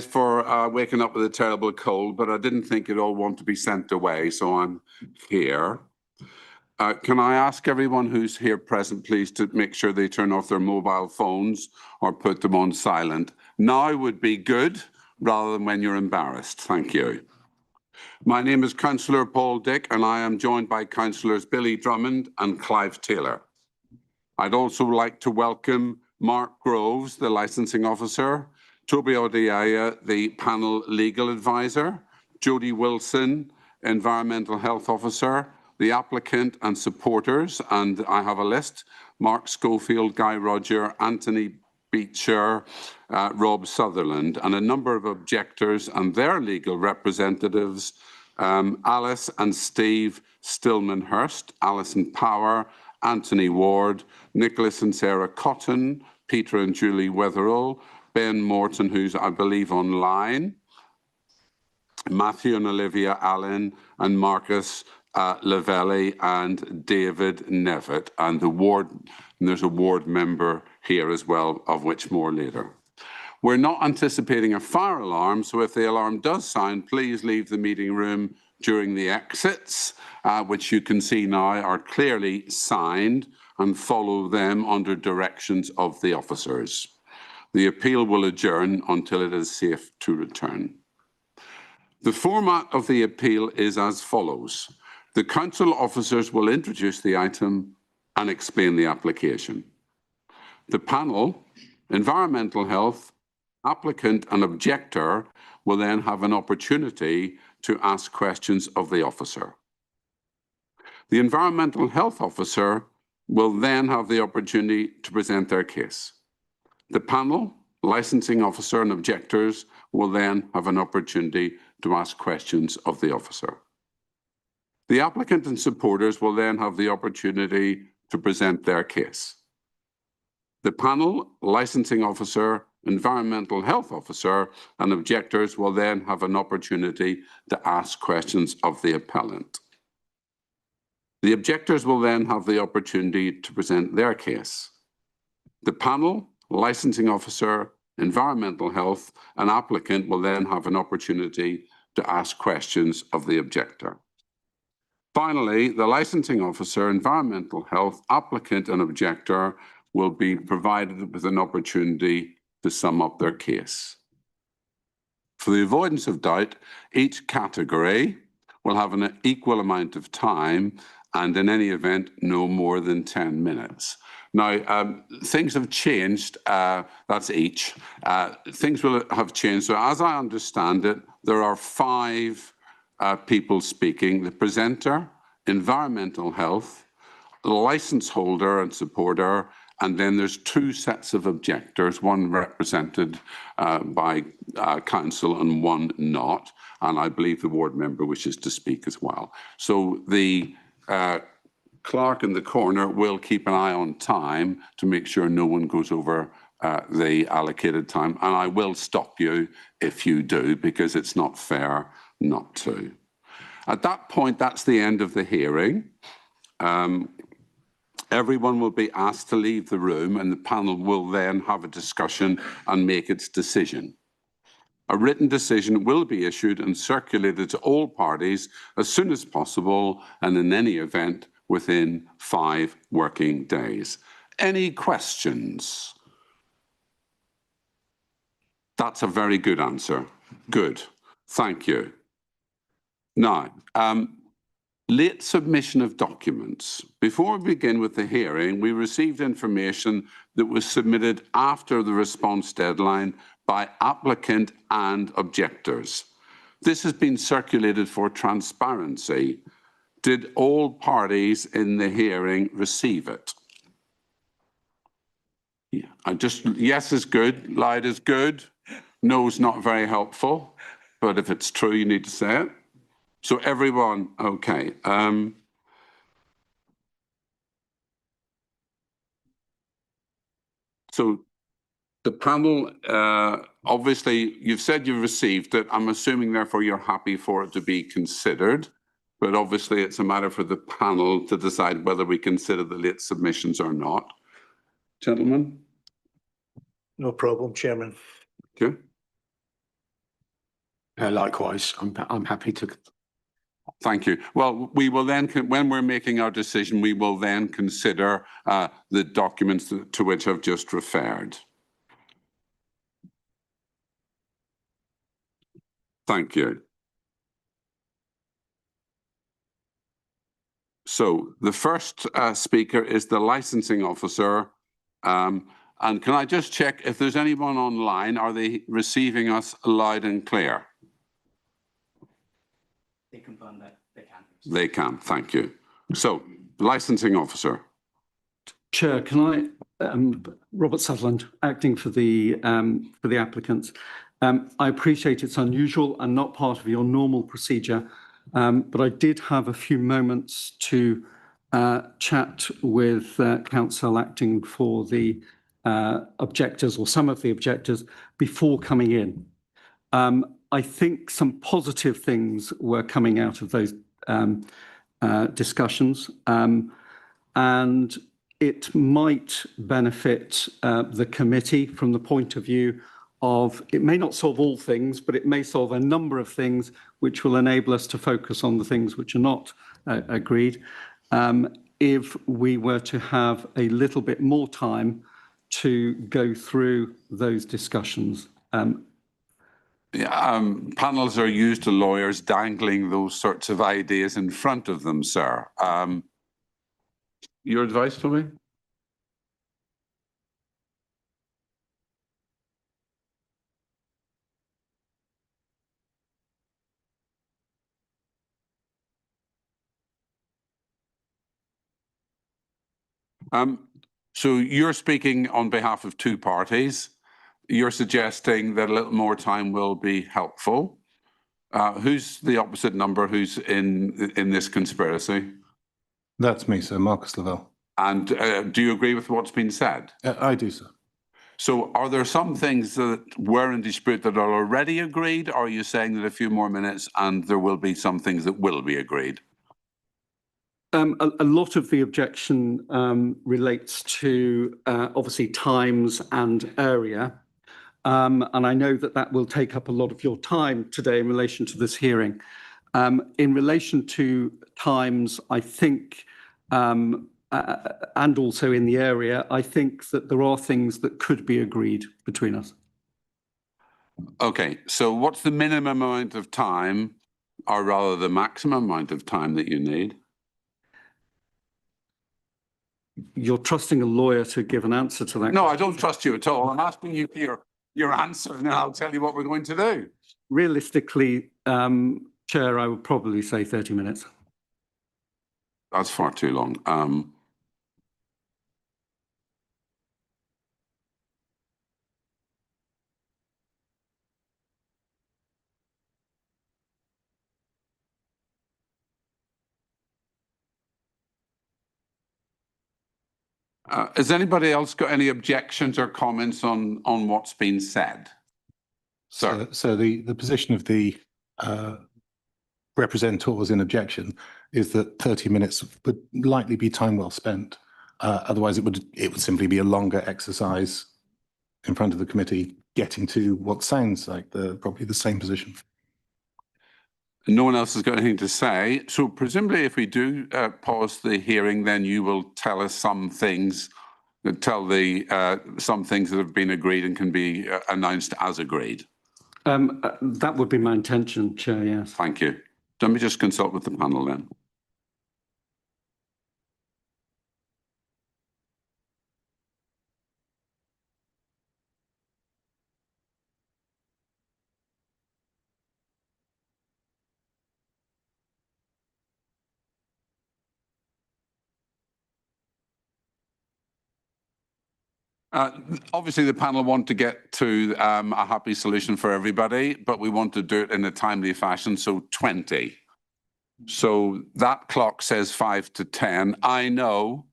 for waking up with a terrible cold, but I didn't think you'd all want to be sent away, so I'm here. Can I ask everyone who's here present, please, to make sure they turn off their mobile phones or put them on silent? Now would be good, rather than when you're embarrassed. Thank you. My name is Councillor Paul Dick, and I am joined by Councillors Billy Drummond and Clive Taylor. I'd also like to welcome Mark Groves, the Licensing Officer, Toby Odiaya, the Panel Legal Advisor, Jodie Wilson, Environmental Health Officer, the applicant and supporters, and I have a list: Mark Schofield, Guy Roger, Anthony Beecher, Rob Sutherland, and a number of objectors and their legal representatives, Alice and Steve Stillman-Hurst, Alison Power, Anthony Ward, Nicholas and Sarah Cotton, Peter and Julie Wetherall, Ben Morton, who's, I believe, online, Matthew and Olivia Allen, and Marcus Lavelli and David Nevitt, and there's a ward member here as well, of which more later. We're not anticipating a fire alarm, so if the alarm does sound, please leave the meeting room during the exits, which you can see now are clearly signed, and follow them under directions of the officers. The appeal will adjourn until it is safe to return. The format of the appeal is as follows. The council officers will introduce the item and explain the application. The panel, Environmental Health, applicant and objector will then have an opportunity to ask questions of the officer. The Environmental Health Officer will then have the opportunity to present their case. The panel, licensing officer and objectors will then have an opportunity to ask questions of the officer. The applicant and supporters will then have the opportunity to present their case. The panel, licensing officer, environmental health officer, and objectors will then have an opportunity to ask questions of the appellant. The objectors will then have the opportunity to present their case. The panel, licensing officer, environmental health, and applicant will then have an opportunity to ask questions of the objector. Finally, the licensing officer, environmental health, applicant, and objector will be provided with an opportunity to sum up their case. For the avoidance of doubt, each category will have an equal amount of time, and in any event, no more than 10 minutes. Now, things have changed, that's each. Things will have changed. So as I understand it, there are 5 people speaking: the presenter, environmental health, the license holder and supporter, and then there's 2 sets of objectors, one represented by council and one not. And I believe the ward member wishes to speak as well. So the clerk in the corner will keep an eye on time to make sure no one goes over the allocated time. And I will stop you if you do, because it's not fair not to. At that point, that's the end of the hearing. Everyone will be asked to leave the room, and the panel will then have a discussion and make its decision. A written decision will be issued and circulated to all parties as soon as possible, and in any event, within 5 working days. Any questions? That's a very good answer. Good. Thank you. Now, late submission of documents. Before we begin with the hearing, we received information that was submitted after the response deadline by applicant and objectors. This has been circulated for transparency. Did all parties in the hearing receive it? Yeah, yes is good, loud is good, no is not very helpful, but if it's true, you need to say it. So everyone, okay. So the panel, obviously, you've said you've received it. I'm assuming, therefore, you're happy for it to be considered. But obviously, it's a matter for the panel to decide whether we consider the late submissions or not. Gentlemen? No problem, Chairman. Okay. Likewise, I'm happy to. Thank you. Well, we will then, when we're making our decision, we will then consider the documents to which I've just referred. Thank you. So the first speaker is the licensing officer. And can I just check if there's anyone online? Are they receiving us loud and clear? They confirm that they can. They can, thank you. So, licensing officer. Chair, can I, Robert Sutherland, acting for the applicants. I appreciate it's unusual and not part of your normal procedure, but I did have a few moments to chat with counsel acting for the objectors or some of the objectors before coming in. I think some positive things were coming out of those discussions, and it might benefit the committee from the point of view of, it may not solve all things, but it may solve a number of things which will enable us to focus on the things which are not agreed. If we were to have a little bit more time to go through those discussions. Panels are used to lawyers dangling those sorts of ideas in front of them, sir. Your advice to me? So you're speaking on behalf of two parties. You're suggesting that a little more time will be helpful. Who's the opposite number who's in this conspiracy? That's me, sir, Marcus Lavelle. And do you agree with what's been said? I do, sir. So are there some things that were in dispute that are already agreed? Or are you saying that a few more minutes and there will be some things that will be agreed? A lot of the objection relates to obviously times and area. And I know that that will take up a lot of your time today in relation to this hearing. In relation to times, I think, and also in the area, I think that there are things that could be agreed between us. Okay, so what's the minimum amount of time, or rather the maximum amount of time that you need? You're trusting a lawyer to give an answer to that? No, I don't trust you at all. I'm asking you for your answer, and then I'll tell you what we're going to do. Realistically, Chair, I would probably say 30 minutes. That's far too long. Has anybody else got any objections or comments on what's been said? Sir. So the position of the representors in objection is that 30 minutes would likely be time well spent. Otherwise, it would simply be a longer exercise in front of the committee, getting to what sounds like probably the same position. No one else has got anything to say. So presumably if we do pause the hearing, then you will tell us some things, some things that have been agreed and can be announced as agreed. That would be my intention, Chair, yes. Thank you. Let me just consult with the panel then. Obviously, the panel want to get to a happy solution for everybody, but we want to do it in a timely fashion, so 20. So that clock says 5 to 10. I know.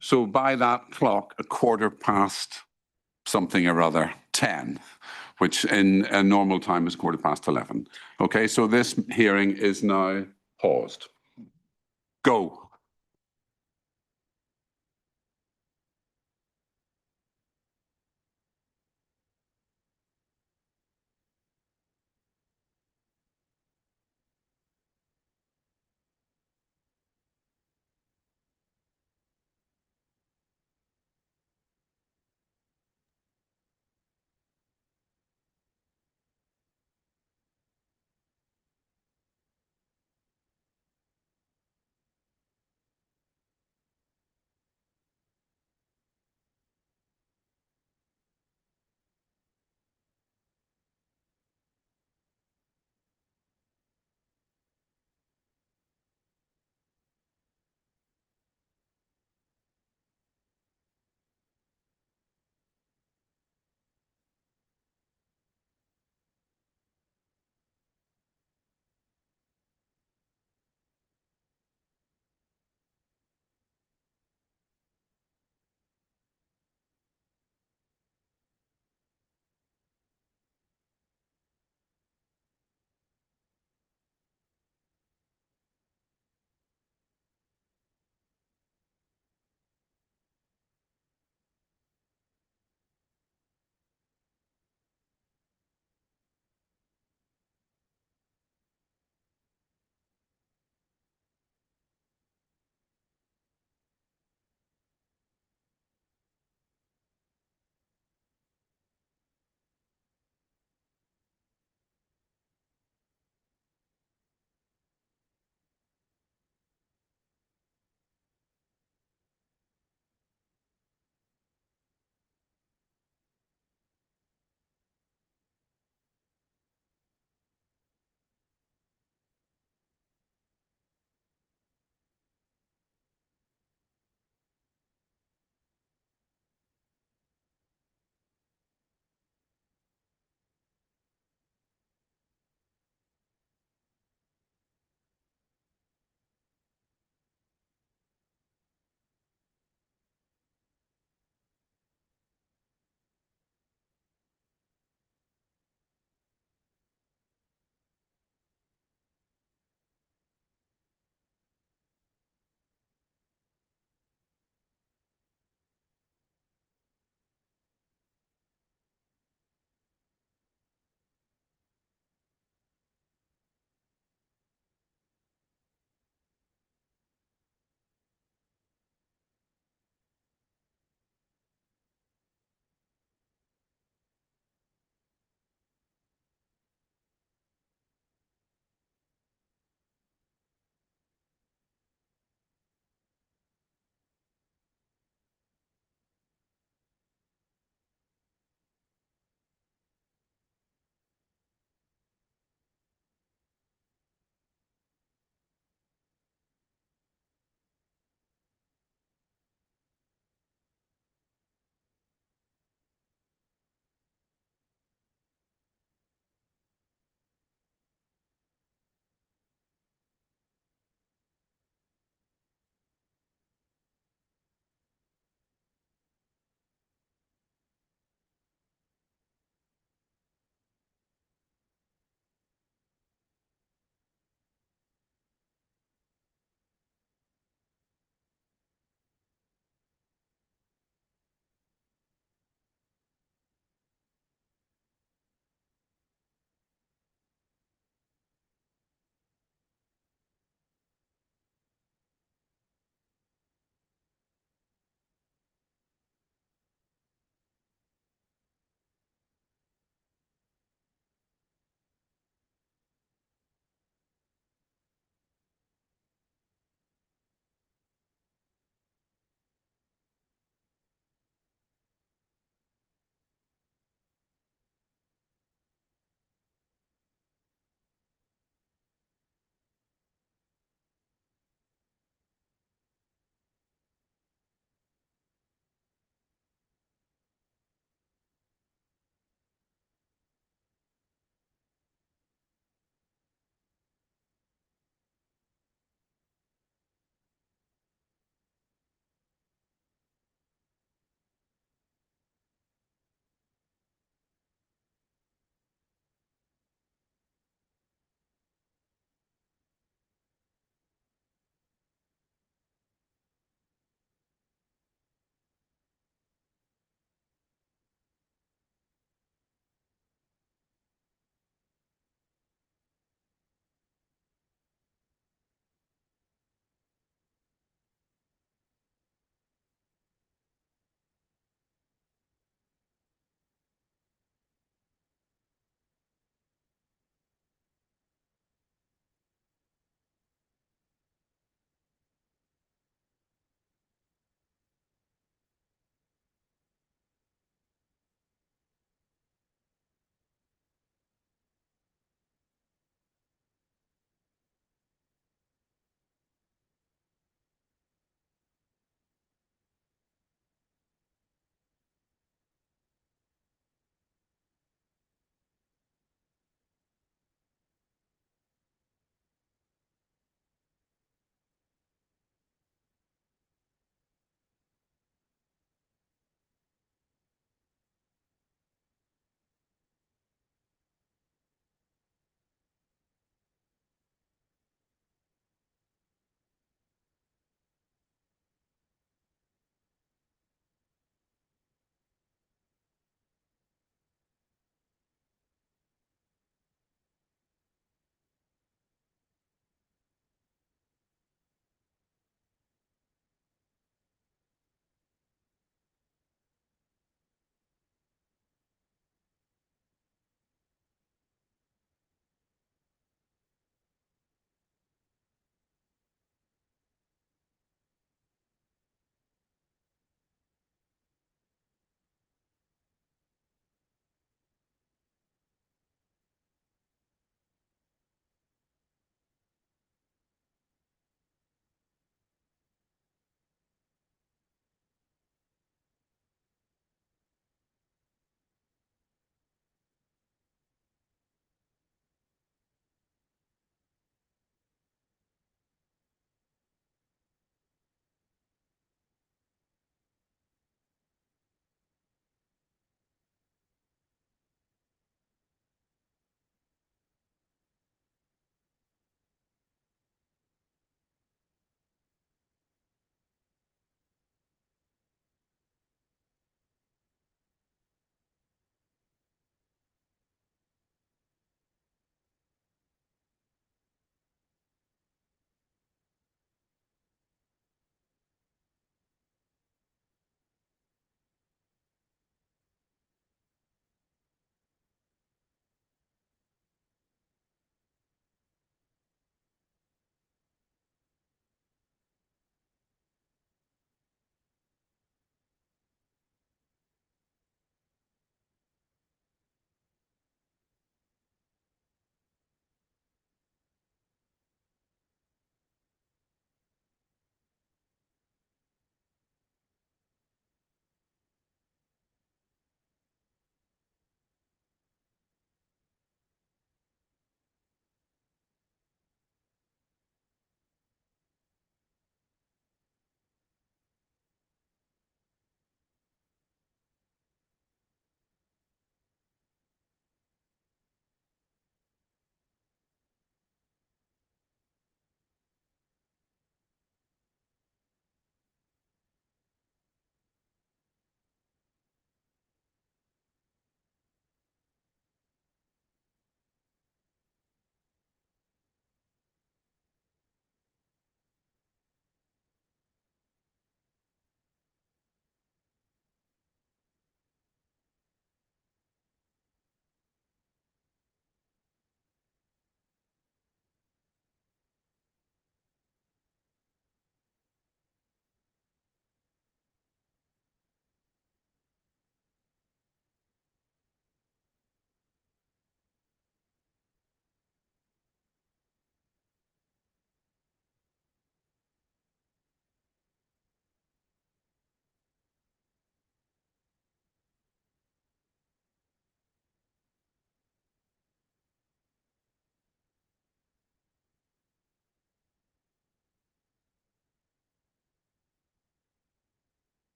So by that clock, 1/4 something or other, 10, which in a normal time is 11:15. Okay, so this hearing is now paused. Go.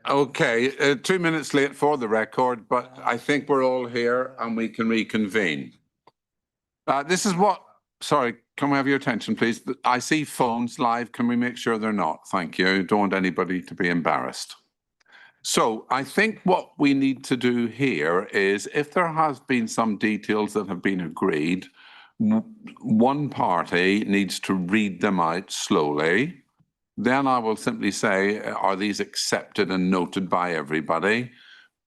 Okay, 2 minutes late for the record, but I think we're all here and we can reconvene. This is what, sorry, can we have your attention, please? I see phones live. Can we make sure they're not? Thank you. Don't want anybody to be embarrassed. So I think what we need to do here is if there has been some details that have been agreed, one party needs to read them out slowly. Then I will simply say, are these accepted and noted by everybody?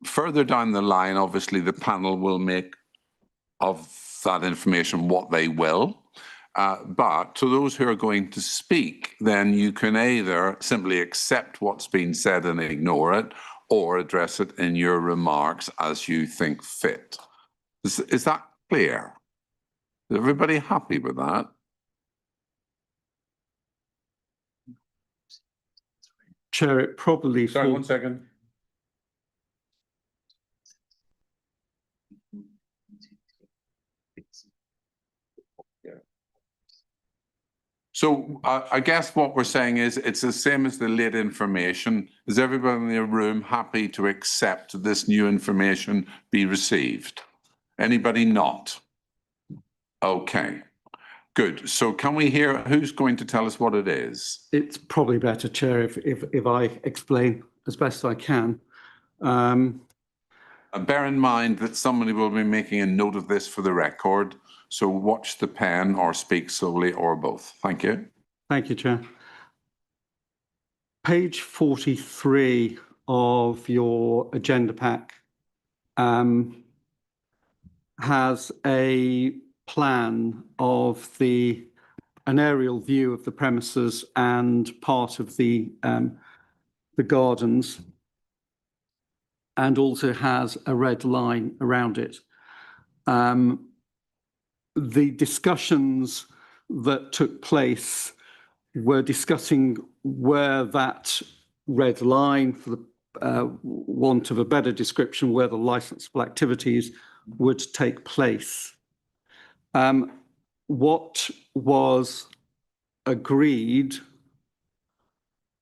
Further down the line, obviously, the panel will make of that information what they will. But to those who are going to speak, then you can either simply accept what's been said and ignore it, or address it in your remarks as you think fit. Is that clear? Is everybody happy with that? Chair, it probably Sorry, one falls. second. So I guess what we're saying is it's the same as the late information. Is everybody in the room happy to accept this new information be received? Anybody not? Okay, good. So can we hear who's going to tell us what it is? It's probably better, Chair, if I explain as best I can. And bear in mind that somebody will be making a note of this for the record. So watch the pen or speak slowly or both. Thank you. Thank you, Chair. Page 43 of your agenda pack has a plan of an aerial view of the premises and part of the gardens, and also has a red line around it. The discussions that took place were discussing where that red line, for the want of a better description, where the licensable activities would take place. What was agreed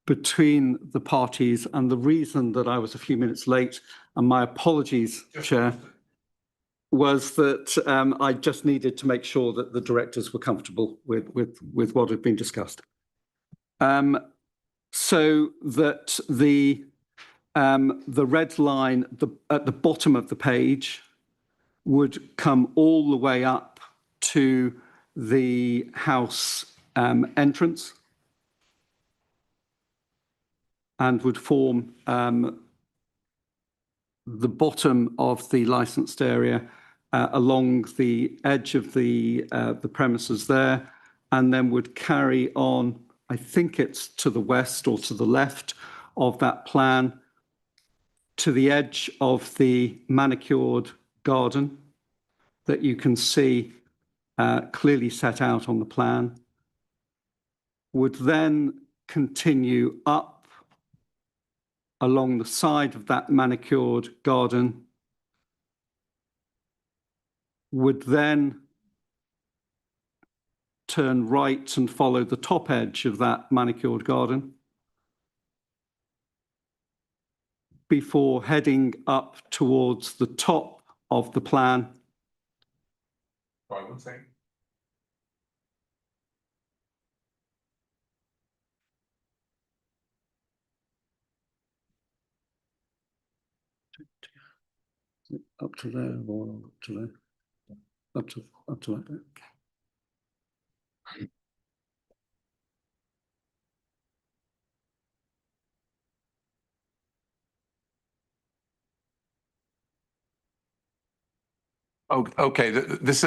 between the parties, and the reason that I was a few minutes late, and my apologies, Chair, was that I just needed to make sure that the directors were comfortable with what had been discussed. So that the red line at the bottom of the page would come all the way up to the house entrance and would form the bottom of the licensed area along the edge of the premises there, and then would carry on, I think it's to the west or to the left of that plan, to the edge of the manicured garden that you can see clearly set out on the plan, would then continue up along the side of that manicured garden, would then turn right and follow the top edge of that manicured garden before heading up towards the top of the plan. Right, one second. Up to there or up to there? Up to that bit. Okay, this,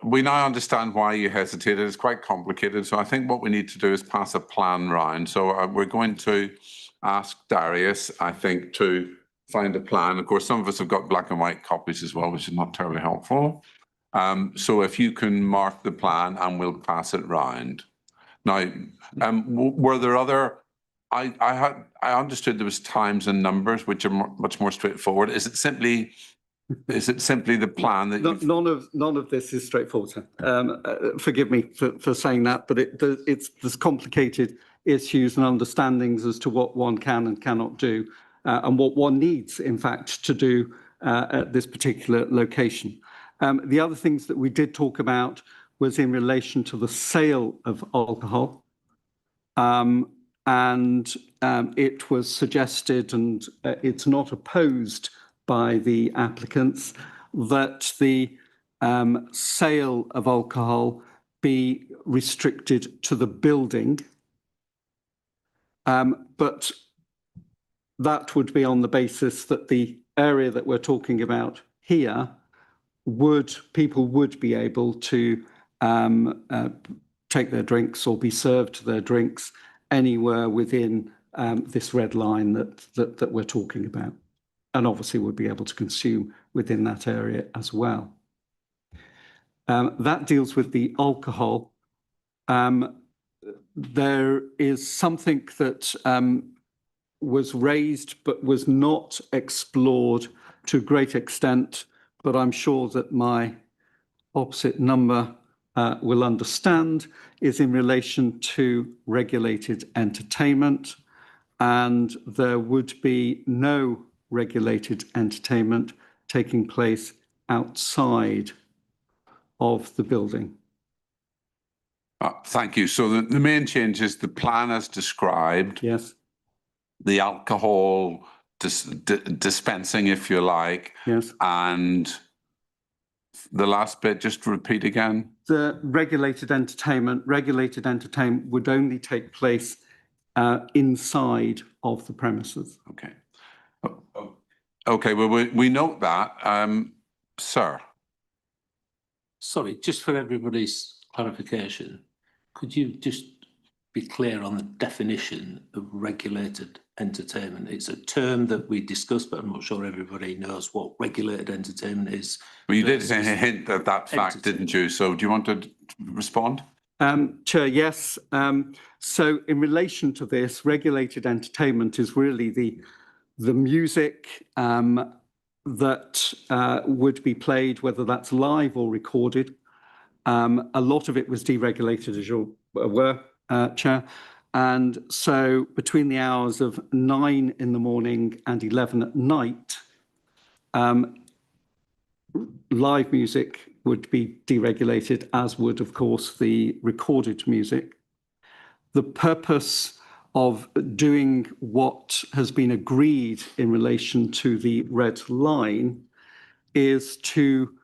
we now understand why you hesitated. It's quite complicated. So I think what we need to do is pass a plan round. So we're going to ask Darius, I think, to find a plan. Of course, some of us have got black and white copies as well, which is not terribly helpful. So if you can mark the plan and we'll pass it round. Now, were there other, I understood there was times and numbers, which are much more straightforward. Is it simply the plan that None of this is straightforward, sir. Forgive me for saying that, but there's complicated issues and understandings as to what one can and cannot do, and what one needs, in fact, to do at this particular location. The other things that we did talk about was in relation to the sale of alcohol. It was suggested, and it's not opposed by the applicants, that the sale of alcohol be restricted to the building. But that would be on the basis that the area that we're talking about here people would be able to take their drinks or be served their drinks anywhere within this red line that we're talking about, and obviously would be able to consume within that area as well. That deals with the alcohol. There is something that was raised but was not explored to a great extent, but I'm sure that my opposite number will understand, is in relation to regulated entertainment. And there would be no regulated entertainment taking place outside of the building. Thank you. So the main change is the plan as described. Yes. The alcohol dispensing, if you like. Yes. And the last bit, just repeat again. The regulated entertainment would only take place inside of the premises. Okay. Okay, well, we note that. Sir. Sorry, just for everybody's clarification, could you just be clear on the definition of regulated entertainment? It's a term that we discussed, but I'm not sure everybody knows what regulated entertainment is. Well, you did hint at that fact, didn't you? So do you want to respond? Chair, yes. So in relation to this, regulated entertainment is really the music that would be played, whether that's live or recorded. A lot of it was deregulated, as you're aware, Chair. And so between the hours of 9 in the morning and 11 at night, live music would be deregulated, as would, of course, the recorded music. The purpose of doing what has been agreed in relation to the red line is to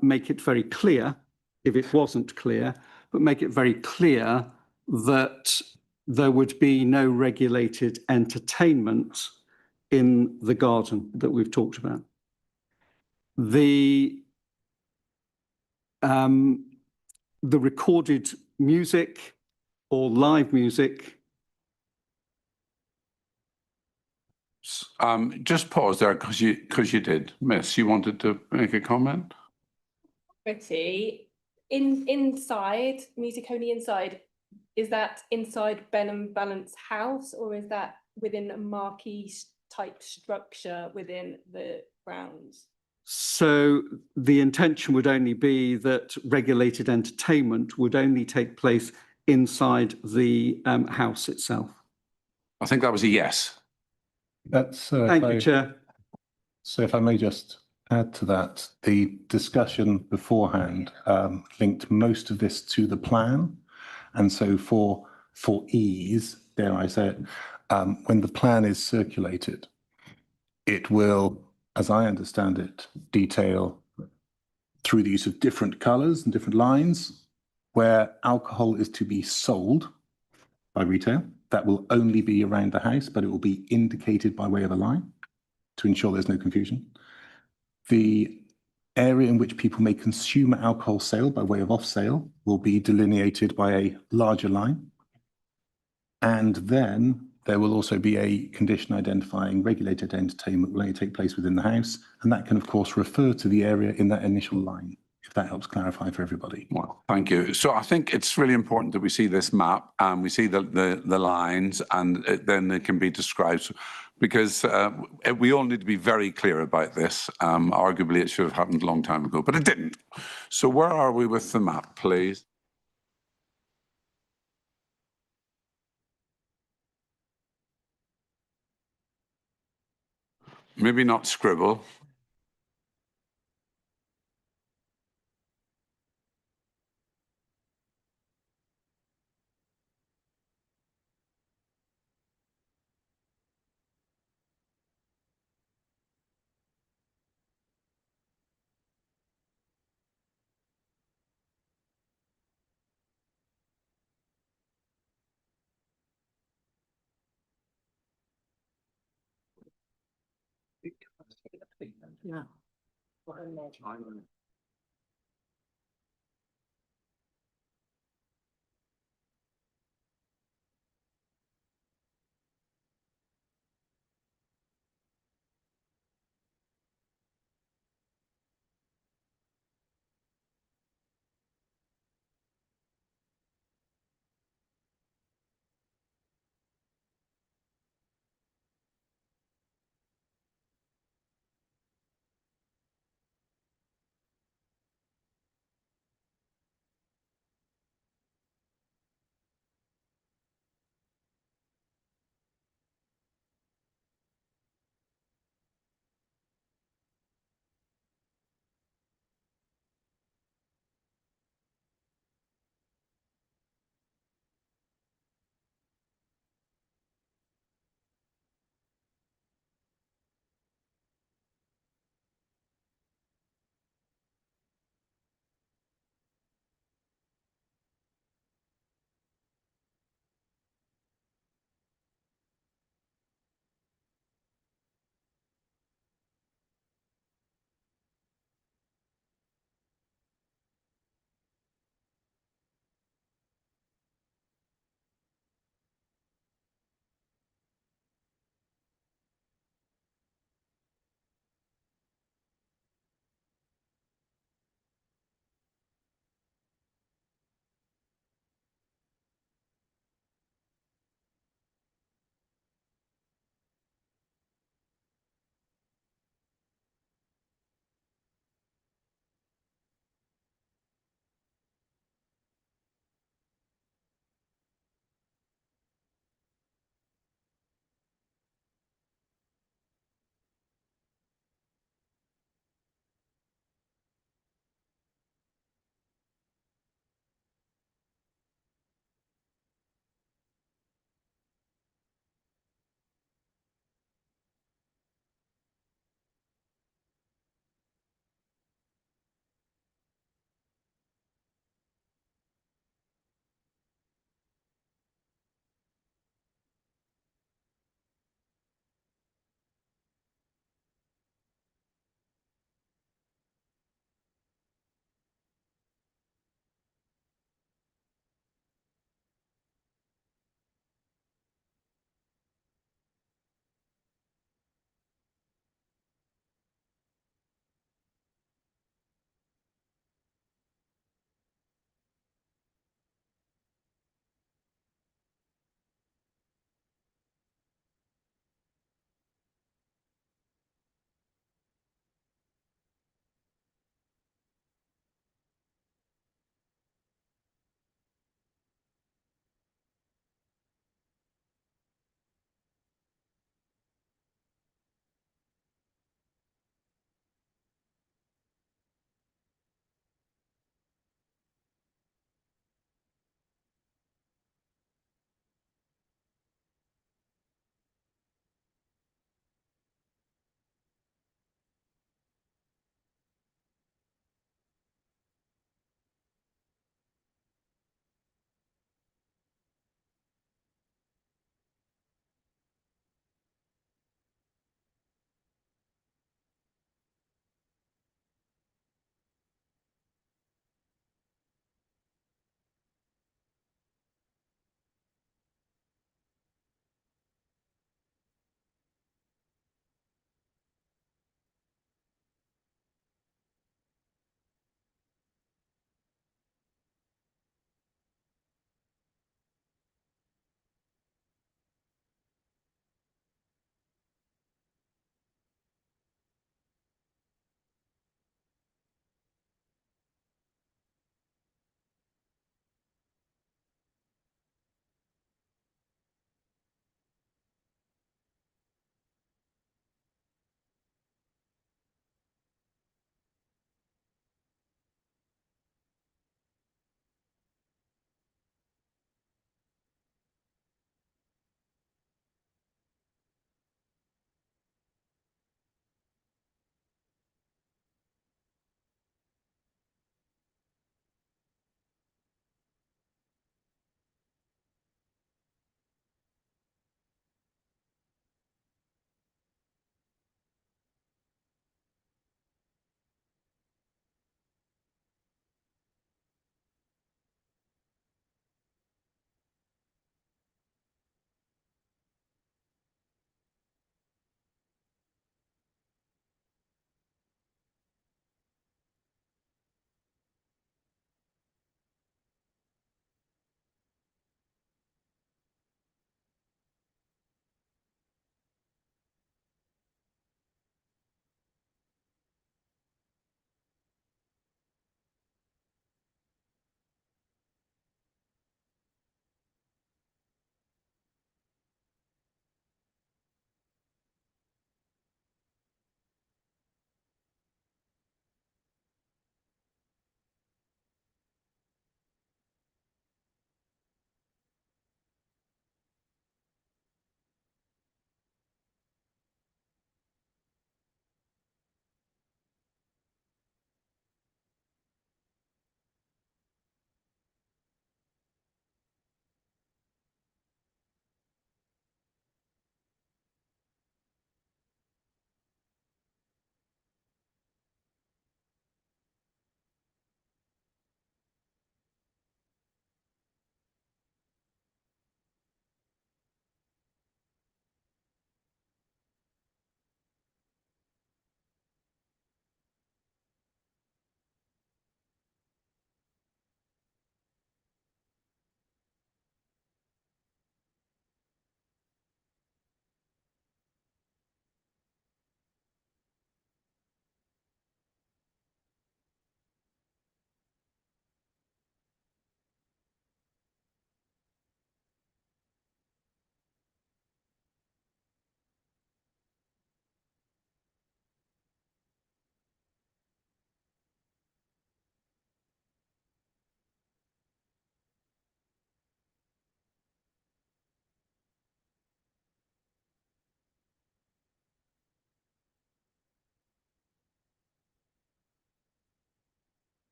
make it very clear, if it wasn't clear, but make it very clear that there would be no regulated entertainment in the garden that we've talked about. The recorded music or live music. Just pause there because you did, Miss. You wanted to make a comment? Pretty. Inside, music only inside, is that inside Benham Balance House, or is that within a marquee type structure within the grounds? So the intention would only be that regulated entertainment would only take place inside the house itself. I think that was a yes. That's, Thank you, Chair. So if I may just add to that, the discussion beforehand linked most of this to the plan. And so for ease, dare I say it, when the plan is circulated, it will, as I understand it, detail through the use of different colours and different lines where alcohol is to be sold by retail. That will only be around the house, but it will be indicated by way of a line to ensure there's no confusion. The area in which people may consume alcohol sale by way of off sale will be delineated by a larger line. And then there will also be a condition identifying regulated entertainment will only take place within the house. And that can, of course, refer to the area in that initial line, if that helps clarify for everybody. Well, thank you. So I think it's really important that we see this map and we see the lines, and then it can be described, because we all need to be very clear about this. Arguably, it should have happened a long time ago, but it didn't. So where are we with the map, please? Maybe not scribble.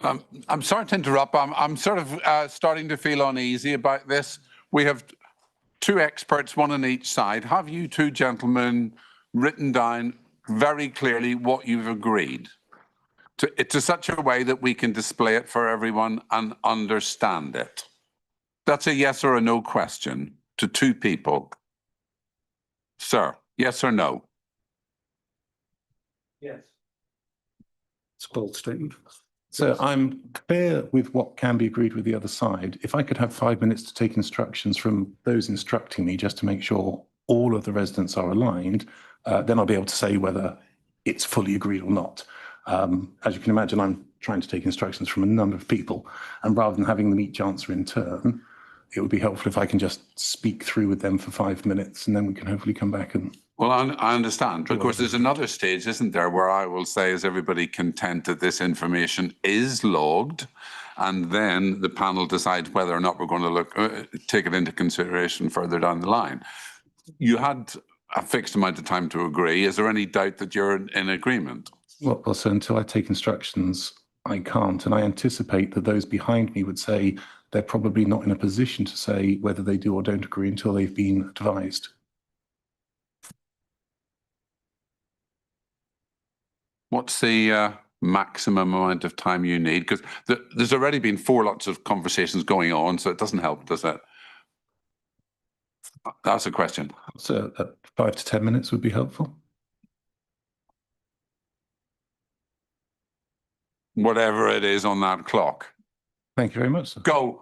I'm sorry to interrupt. I'm sort of starting to feel uneasy about this. We have two experts, one on each side. Have you two gentlemen written down very clearly what you've agreed to such a way that we can display it for everyone and understand it? That's a yes or a no question to two people. Sir, yes or no? Yes. It's a bold statement. So I'm clear with what can be agreed with the other side. If I could have 5 minutes to take instructions from those instructing me just to make sure all of the residents are aligned, then I'll be able to say whether it's fully agreed or not. As you can imagine, I'm trying to take instructions from a number of people, and rather than having them each answer in turn, it would be helpful if I can just speak through with them for 5 minutes, and then we can hopefully come back and. Well, I understand. Of course, there's another stage, isn't there, where I will say, is everybody content that this information is logged? And then the panel decides whether or not we're going to take it into consideration further down the line. You had a fixed amount of time to agree. Is there any doubt that you're in agreement? Well, so until I take instructions, I can't. And I anticipate that those behind me would say they're probably not in a position to say whether they do or don't agree until they've been advised. What's the maximum amount of time you need? Because there's already been 4 lots of conversations going on, so it doesn't help, does it? That's a question. So 5 to 10 minutes would be helpful. Whatever it is on that clock. Thank you very much, sir. Go.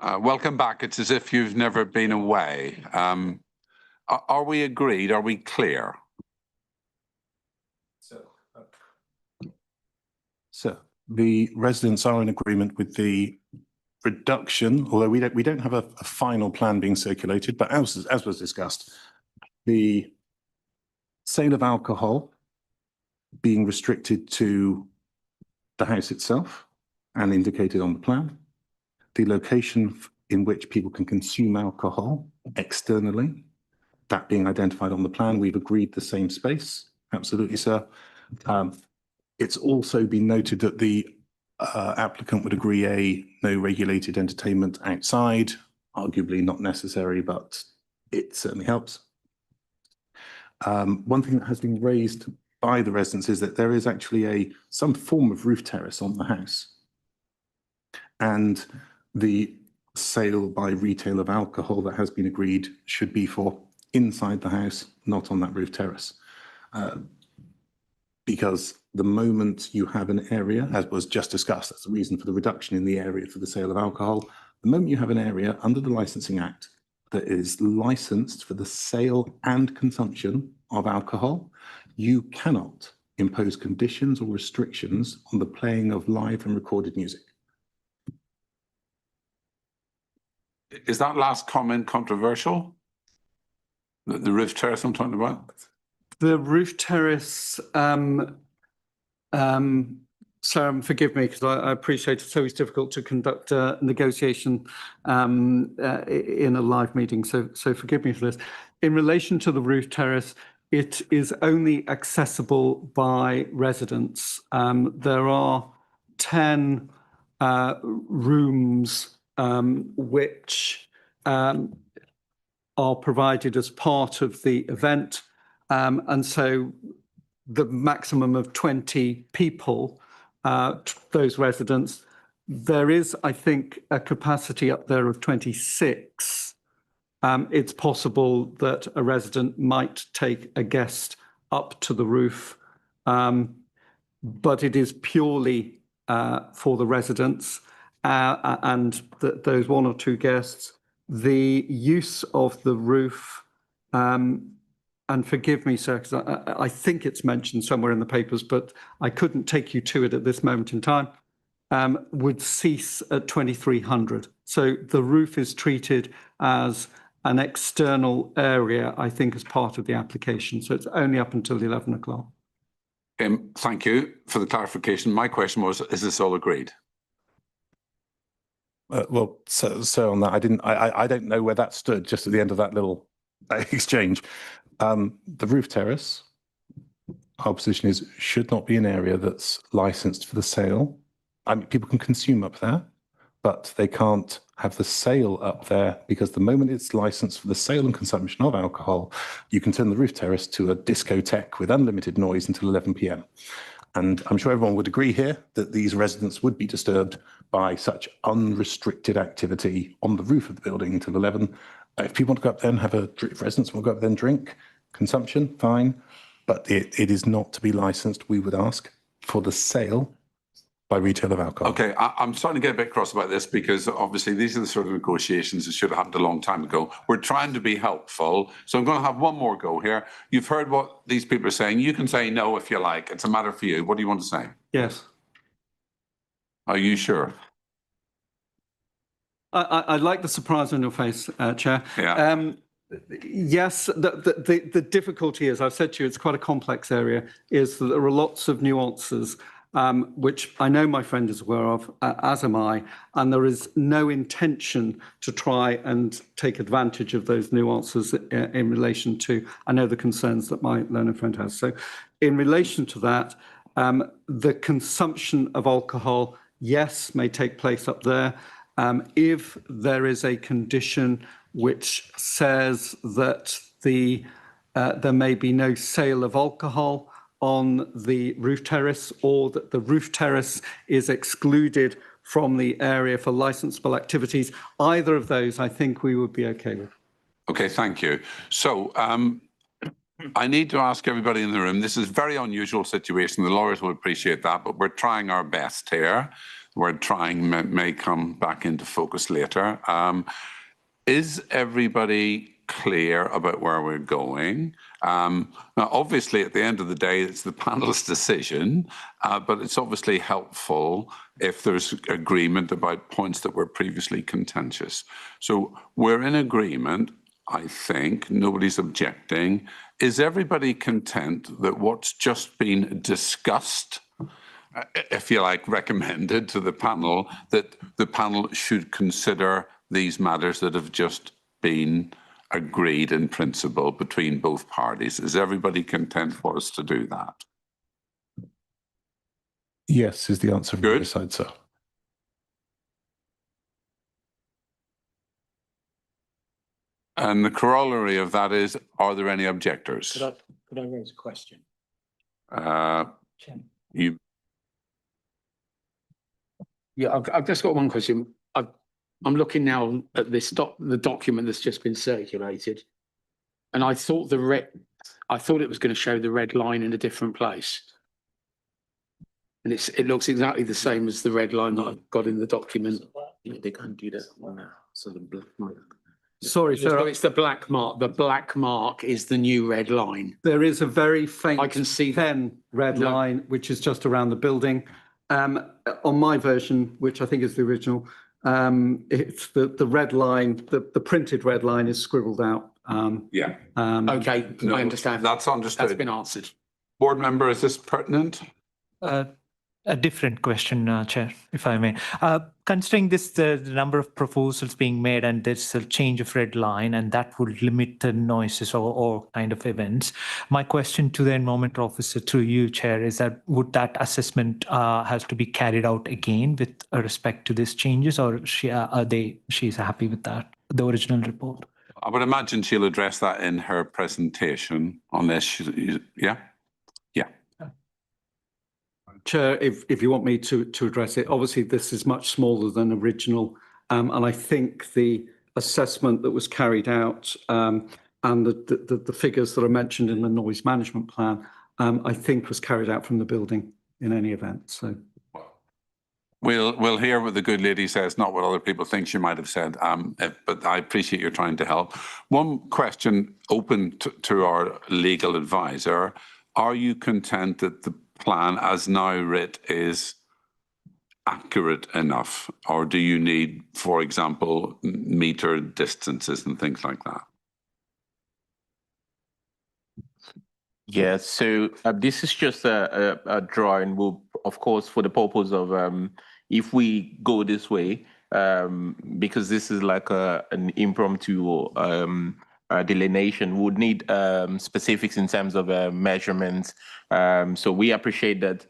Welcome back. It's as if you've never been away. Are we agreed? Are we clear? So the residents are in agreement with the reduction, although we don't have a final plan being circulated, but as was discussed, the sale of alcohol being restricted to the house itself and indicated on the plan, the location in which people can consume alcohol externally, that being identified on the plan. We've agreed the same space. Absolutely, sir. It's also been noted that the applicant would agree a no regulated entertainment outside, arguably not necessary, but it certainly helps. One thing that has been raised by the residents is that there is actually some form of roof terrace on the house. And the sale by retail of alcohol that has been agreed should be for inside the house, not on that roof terrace. Because the moment you have an area, as was just discussed, that's the reason for the reduction in the area for the sale of alcohol. The moment you have an area under the Licensing Act that is licensed for the sale and consumption of alcohol, you cannot impose conditions or restrictions on the playing of live and recorded music. Is that last comment controversial? The roof terrace I'm talking about? The roof terrace, Sarah, forgive me because I appreciate it's always difficult to conduct a negotiation in a live meeting. So forgive me for this. In relation to the roof terrace, it is only accessible by residents. There are 10 rooms which are provided as part of the event. And so the maximum of 20 people, those residents, there is, I think, a capacity up there of 26. It's possible that a resident might take a guest up to the roof, but it is purely for the residents and those one or two guests. The use of the roof, and forgive me, sir, because I think it's mentioned somewhere in the papers, but I couldn't take you to it at this moment in time, would cease at 2300. So the roof is treated as an external area, I think, as part of the application. So it's only up until 11 o'clock. Thank you for the clarification. My question was, is this all agreed? Well, so on that, I don't know where that stood just at the end of that little exchange. The roof terrace, our position is, should not be an area that's licensed for the sale. I mean, people can consume up there, but they can't have the sale up there because the moment it's licensed for the sale and consumption of alcohol, you can turn the roof terrace to a discotheque with unlimited noise until 11 p.m. And I'm sure everyone would agree here that these residents would be disturbed by such unrestricted activity on the roof of the building until 11. If people want to go up there and have if residents want to go up there and drink, consumption, fine. But it is not to be licensed, we would ask, for the sale by retail of alcohol. Okay, I'm starting to get a bit cross about this because obviously these are the sort of negotiations that should have happened a long time ago. We're trying to be helpful. So I'm going to have one more go here. You've heard what these people are saying. You can say no if you like. It's a matter for you. What do you want to say? Yes. Are you sure? I like the surprise on your face, Chair. Yeah. Yes, the difficulty is, I've said to you, it's quite a complex area, is that there are lots of nuances, which I know my friend is aware of, as am I, and there is no intention to try and take advantage of those nuances in relation to, I know the concerns that my learned friend has. So in relation to that, the consumption of alcohol, yes, may take place up there. If there is a condition which says that there may be no sale of alcohol on the roof terrace, or that the roof terrace is excluded from the area for licensable activities, either of those I think we would be okay with. Okay, thank you. So I need to ask everybody in the room, this is a very unusual situation. The lawyers will appreciate that, but we're trying our best here. word trying may come back into focus later. Is everybody clear about where we're going? Now, obviously, at the end of the day, it's the panel's decision, but it's obviously helpful if there's agreement about points that were previously contentious. So we're in agreement, I think. Nobody's objecting. Is everybody content that what's just been discussed, if you like, recommended to the panel, that the panel should consider these matters that have just been agreed in principle between both parties? Is everybody content for us to do that? Yes, is the answer from Good. your side, sir. And the corollary of that is, are there any objectors? Could I raise a question? You, Yeah, I've just got one question. I'm looking now at this the document that's just been circulated, and I thought it was going to show the red line in a different place, and it looks exactly the same as the red line that I've got in the document. They can't do that one now. So the black mark. Sorry, So sir, it's the black mark. The black mark is the new red line. there is a very faint I can see that. pen red No. line, which is just around the building. On my version, which I think is the original, it's the red line, the printed red line is scribbled out. yeah. Okay, No, I understand. That's That's understood. been answered. Board member, is this pertinent? A different question, Chair, if I may. Considering this, the number of proposals being made and there's a change of red line and that would limit the noises or kind of events. My question to the environmental officer through you, Chair, is that would that assessment has to be carried out again with respect to these changes, or she's happy with that, the original report? I would imagine she'll address that in her presentation, unless she, yeah? Chair, if you want me to address it, obviously this is much smaller than original. And I think the assessment that was carried out and the figures that are mentioned in the noise management plan, I think was carried out from the building in any event. So We'll hear what the good lady says, not what other people think she might have said. But I appreciate your trying to help. One question open to our legal advisor: are you content that the plan as now writ is accurate enough, or do you need, for example, meter distances and things like that? Yeah, so this is just a drawing. Will, of course, for the purpose of if we go this way, because this is like an impromptu delineation, would need specifics in terms of measurements. So we appreciate that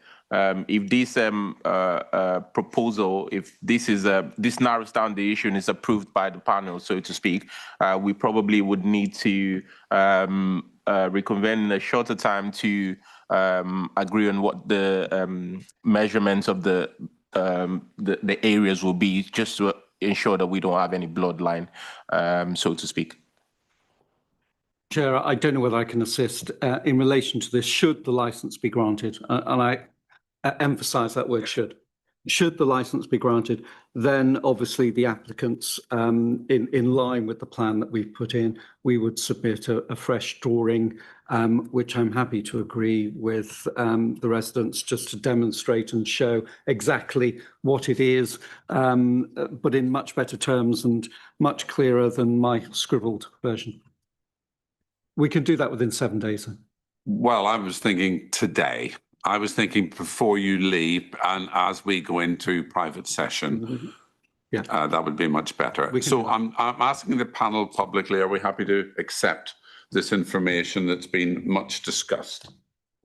if this proposal, if this is this narrows down the issue and is approved by the panel, so to speak, we probably would need to reconvene in a shorter time to agree on what the measurements of the areas will be, just to ensure that we don't have any bloodline, so to speak. Chair, I don't know whether I can assist in relation to this. Should the licence be granted, and I emphasise that word should. Should the licence be granted, then obviously the applicants, in line with the plan that we've put in, we would submit a fresh drawing, which I'm happy to agree with the residents, just to demonstrate and show exactly what it is, but in much better terms and much clearer than my scribbled version. We can do that within 7 days. Well, I was thinking today. I was thinking before you leave and as we go into private session. Yeah. That would be much better. We can So do that. I'm asking the panel publicly, are we happy to accept this information that's been much discussed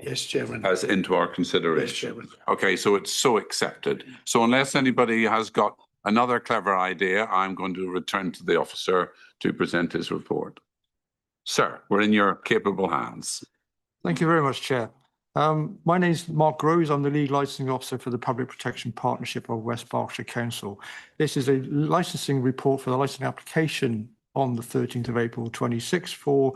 Yes, Chairman. as into our Yes, consideration? Chairman. Okay, so it's so accepted. So unless anybody has got another clever idea, I'm going to return to the officer to present his report. Sir, we're in your capable hands. Thank you very much, Chair. My name is Mark Rose. I'm the Lead Licensing Officer for the Public Protection Partnership of West Berkshire Council. This is a licensing report for the licensing application on the 13th of April 26 for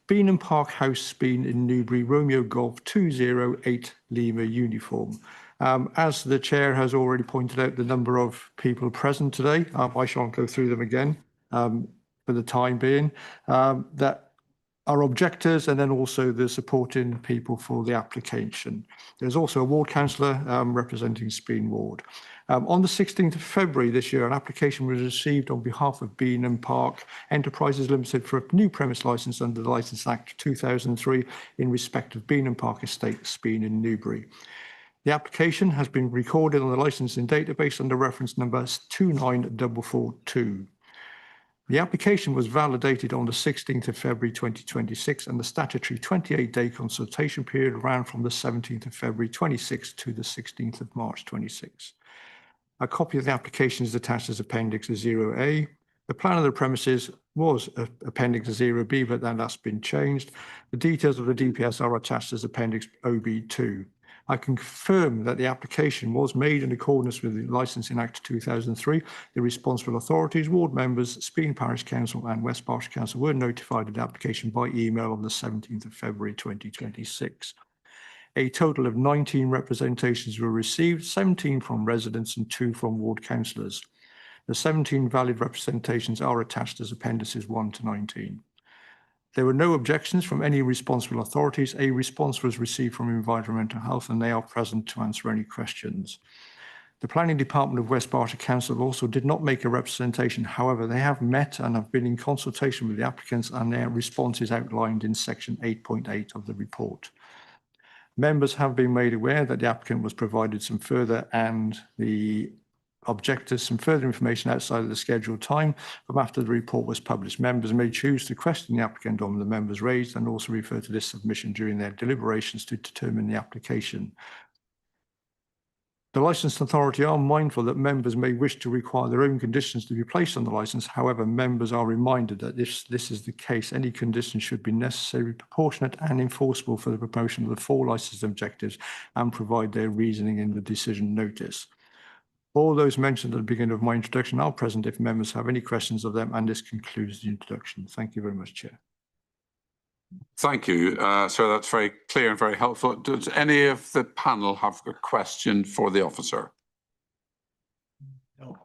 Beanham Park House, Bean in Newbury, Romeo Golf 208 Lima uniform. As the chair has already pointed out, the number of people present today, I shan't go through them again for the time being, that are objectors and then also the supporting people for the application. There's also a ward councillor representing Speen Ward. On the 16th of February this year, an application was received on behalf of Beenham Park Enterprises Limited for a new premise licence under the Licence Act 2003 in respect of Beenham Park Estate, Speen in Newbury. The application has been recorded on the licensing database under reference number 29442. The application was validated on the 16th of February 2026 and the statutory 28-day consultation period ran from the 17th of February 26 to the 16th of March 26. A copy of the application is attached as Appendix 0A. The plan of the premises was Appendix 0B, but then that's been changed. The details of the DPS are attached as Appendix OB2. I confirm that the application was made in accordance with the Licensing Act 2003. The responsible authorities, ward members, Speen Parish Council and West Berkshire Council were notified of the application by email on the 17th of February 2026. A total of 19 representations were received, 17 from residents and 2 from ward councillors. The 17 valid representations are attached as appendices 1 to 19. There were no objections from any responsible authorities. A response was received from Environmental Health and they are present to answer any questions. The Planning Department of West Berkshire Council also did not make a representation. However, they have met and have been in consultation with the applicants and their response is outlined in section 8.8 of the report. Members have been made aware that the applicant was provided some further and the objectors some further information outside of the scheduled time from after the report was published. Members may choose to question the applicant on the members raised and also refer to this submission during their deliberations to determine the application. The licensed authority are mindful that members may wish to require their own conditions to be placed on the licence. However, members are reminded that if this is the case, any conditions should be necessary, proportionate and enforceable for the promotion of the 4 licensed objectives and provide their reasoning in the decision notice. All those mentioned at the beginning of my introduction are present if members have any questions of them, and this concludes the introduction. Thank you very much, Chair. Thank you. So that's very clear and very helpful. Does any of the panel have a question for the officer? No.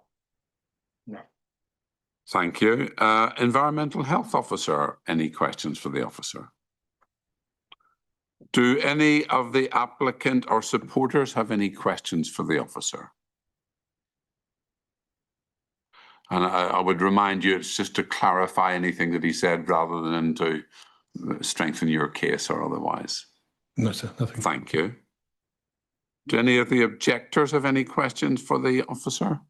Thank you. Environmental Health Officer, any questions for the officer? Do any of the applicant or supporters have any questions for the officer? And I would remind you, it's just to clarify anything that he said rather than to strengthen your case or otherwise. No, sir, nothing. Thank you. Do any of the objectors have any questions for the officer?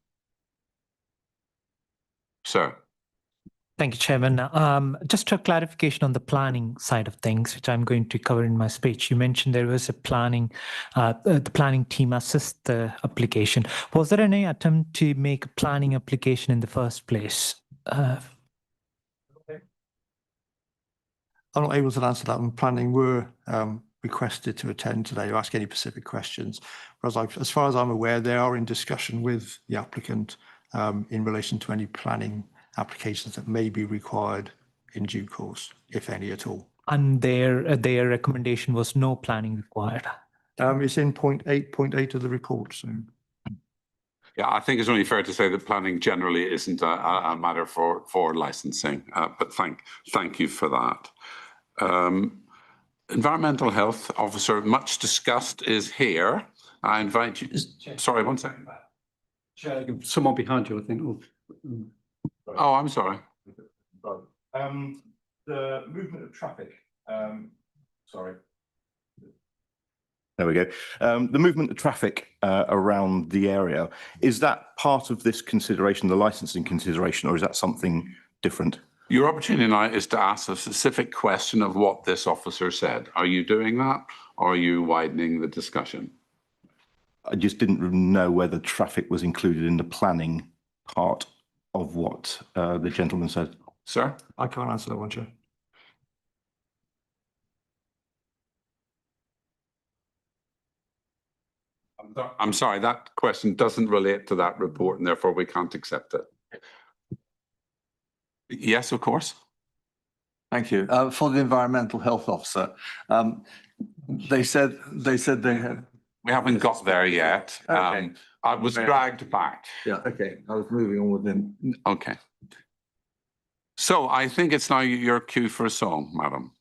Sir. Thank you, Chairman. Just a clarification on the planning side of things, which I'm going to cover in my speech. You mentioned there was a planning, the planning team assist the application. Was there any attempt to make a planning application in the first place? I'm not able to answer that. And planning were requested to attend today or ask any specific questions. Whereas as far as I'm aware, they are in discussion with the applicant in relation to any planning applications that may be required in due course, if any at all. And their recommendation was no planning required. It's in point 8.8 of the report. So. Yeah, I think it's only fair to say that planning generally isn't a matter for licensing, but thank you for that. Environmental Health Officer, much discussed, is here. I invite you. Sorry, 1 second. Chair, someone behind you, I think. Oh, I'm sorry. The movement of traffic, sorry. There we go. The movement of traffic around the area, is that part of this consideration, the licensing consideration, or is that something different? Your opportunity now is to ask a specific question of what this officer said. Are you doing that, or are you widening the discussion? I just didn't know whether traffic was included in the planning part of what the gentleman said. Sir? I can't answer that one, Chair. I'm sorry, that question doesn't relate to that report and therefore we can't accept it. Yes, of course. Thank you. For the Environmental Health Officer, they said they had We haven't got there yet. Okay. I was dragged back. Yeah, okay, I was moving on with him. Okay. So I think it's now your cue for a song, madam.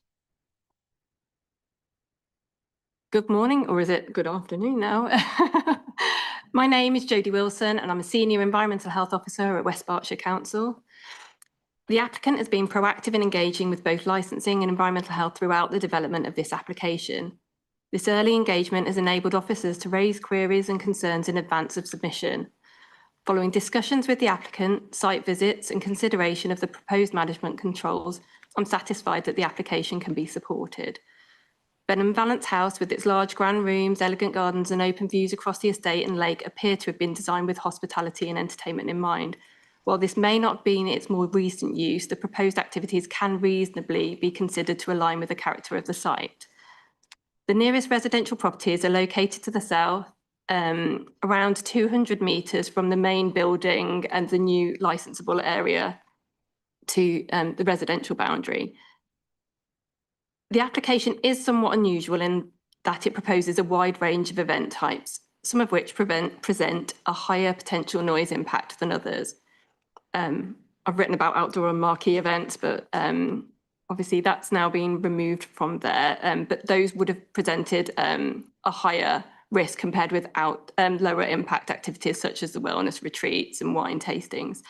Good morning, or is it good afternoon now? My name is Jodie Wilson and I'm a Senior Environmental Health Officer at West Berkshire Council. The applicant has been proactive in engaging with both licensing and environmental health throughout the development of this application. This early engagement has enabled officers to raise queries and concerns in advance of submission. Following discussions with the applicant, site visits and consideration of the proposed management controls, I'm satisfied that the application can be supported. Benham Valence House, with its large grand rooms, elegant gardens and open views across the estate and lake, appear to have been designed with hospitality and entertainment in mind. While this may not be in its more recent use, the proposed activities can reasonably be considered to align with the character of the site. The nearest residential properties are located to the south, around 200 metres from the main building and the new licensable area to the residential boundary. The application is somewhat unusual in that it proposes a wide range of event types, some of which present a higher potential noise impact than others. I've written about outdoor and marquee events, but obviously that's now been removed from there. But those would have presented a higher risk compared with lower impact activities such as the wellness retreats and wine tastings.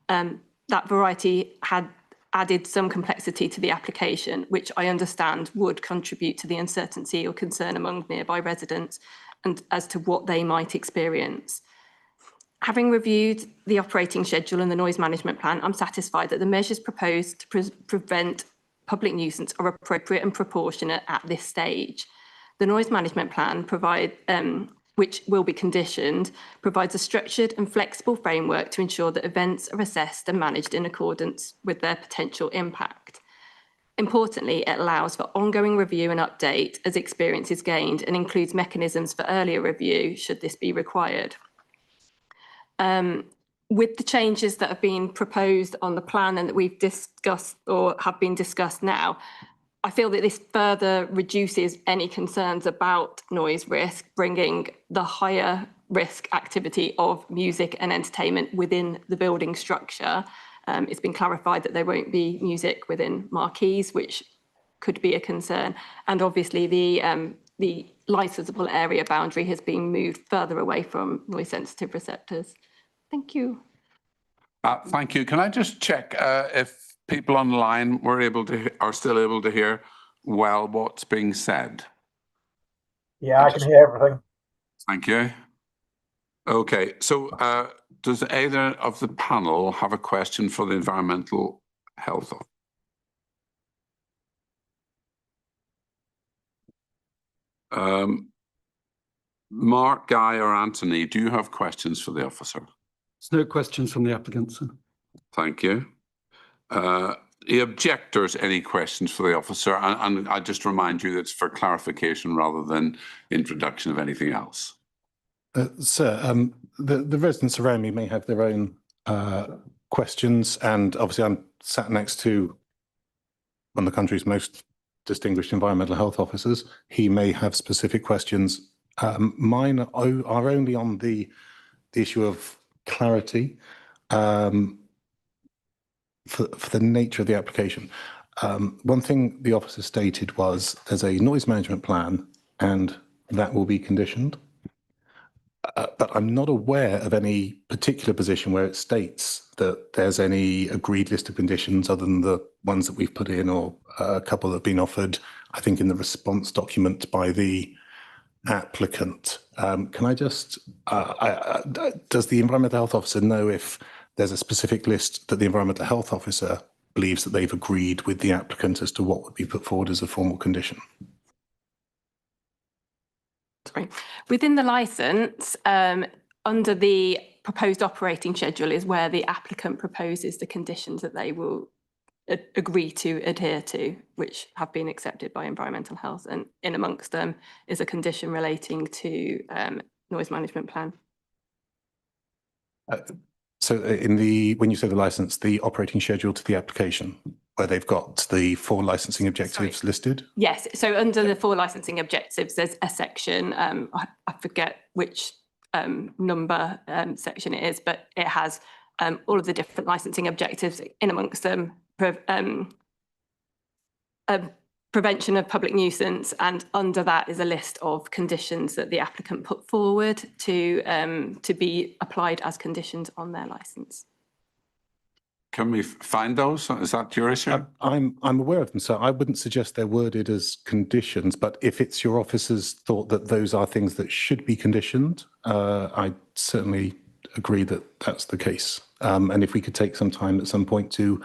That variety had added some complexity to the application, which I understand would contribute to the uncertainty or concern among nearby residents and as to what they might experience. Having reviewed the operating schedule and the noise management plan, I'm satisfied that the measures proposed to prevent public nuisance are appropriate and proportionate at this stage. The noise management plan which will be conditioned, provides a structured and flexible framework to ensure that events are assessed and managed in accordance with their potential impact. Importantly, it allows for ongoing review and update as experience is gained and includes mechanisms for earlier review should this be required. With the changes that have been proposed on the plan and that we've discussed or have been discussed now, I feel that this further reduces any concerns about noise risk, bringing the higher risk activity of music and entertainment within the building structure. It's been clarified that there won't be music within marquees, which could be a concern. And obviously the licensable area boundary has been moved further away from noise sensitive receptors. Thank you. Thank you. Can I just check if people online are still able to hear well what's being said? Yeah, I can hear everything. Thank you. Okay, so does either of the panel have a question for the environmental health? Mark, Guy or Anthony, do you have questions for the officer? There's no questions from the applicant, sir. Thank you. The objectors, any questions for the officer? And I just remind you that it's for clarification rather than introduction of anything else. Sir, the residents around me may have their own questions, and obviously I'm sat next to one of the country's most distinguished environmental health officers. He may have specific questions. Mine are only on the issue of clarity for the nature of the application. One thing the officer stated was there's a noise management plan and that will be conditioned. But I'm not aware of any particular position where it states that there's any agreed list of conditions other than the ones that we've put in, or a couple that have been offered, I think, in the response document by the applicant. Can I just, does the environmental health officer know if there's a specific list that the environmental health officer believes that they've agreed with the applicant as to what would be put forward as a formal condition? Sorry. Within the licence, under the proposed operating schedule is where the applicant proposes the conditions that they will agree to adhere to, which have been accepted by environmental health, and in amongst them is a condition relating to noise management plan. So in when you say the licence, the operating schedule to the application, where they've got the 4 licensing objectives listed? Yes, so under the 4 licensing objectives, there's a section, I forget which number section it is, but it has all of the different licensing objectives, in amongst them prevention of public nuisance, and under that is a list of conditions that the applicant put forward to be applied as conditions on their licence. Can we find those? Is that your issue? I'm aware of them, so I wouldn't suggest they're worded as conditions, but if it's your officer's thought that those are things that should be conditioned, I certainly agree that that's the case. And if we could take some time at some point to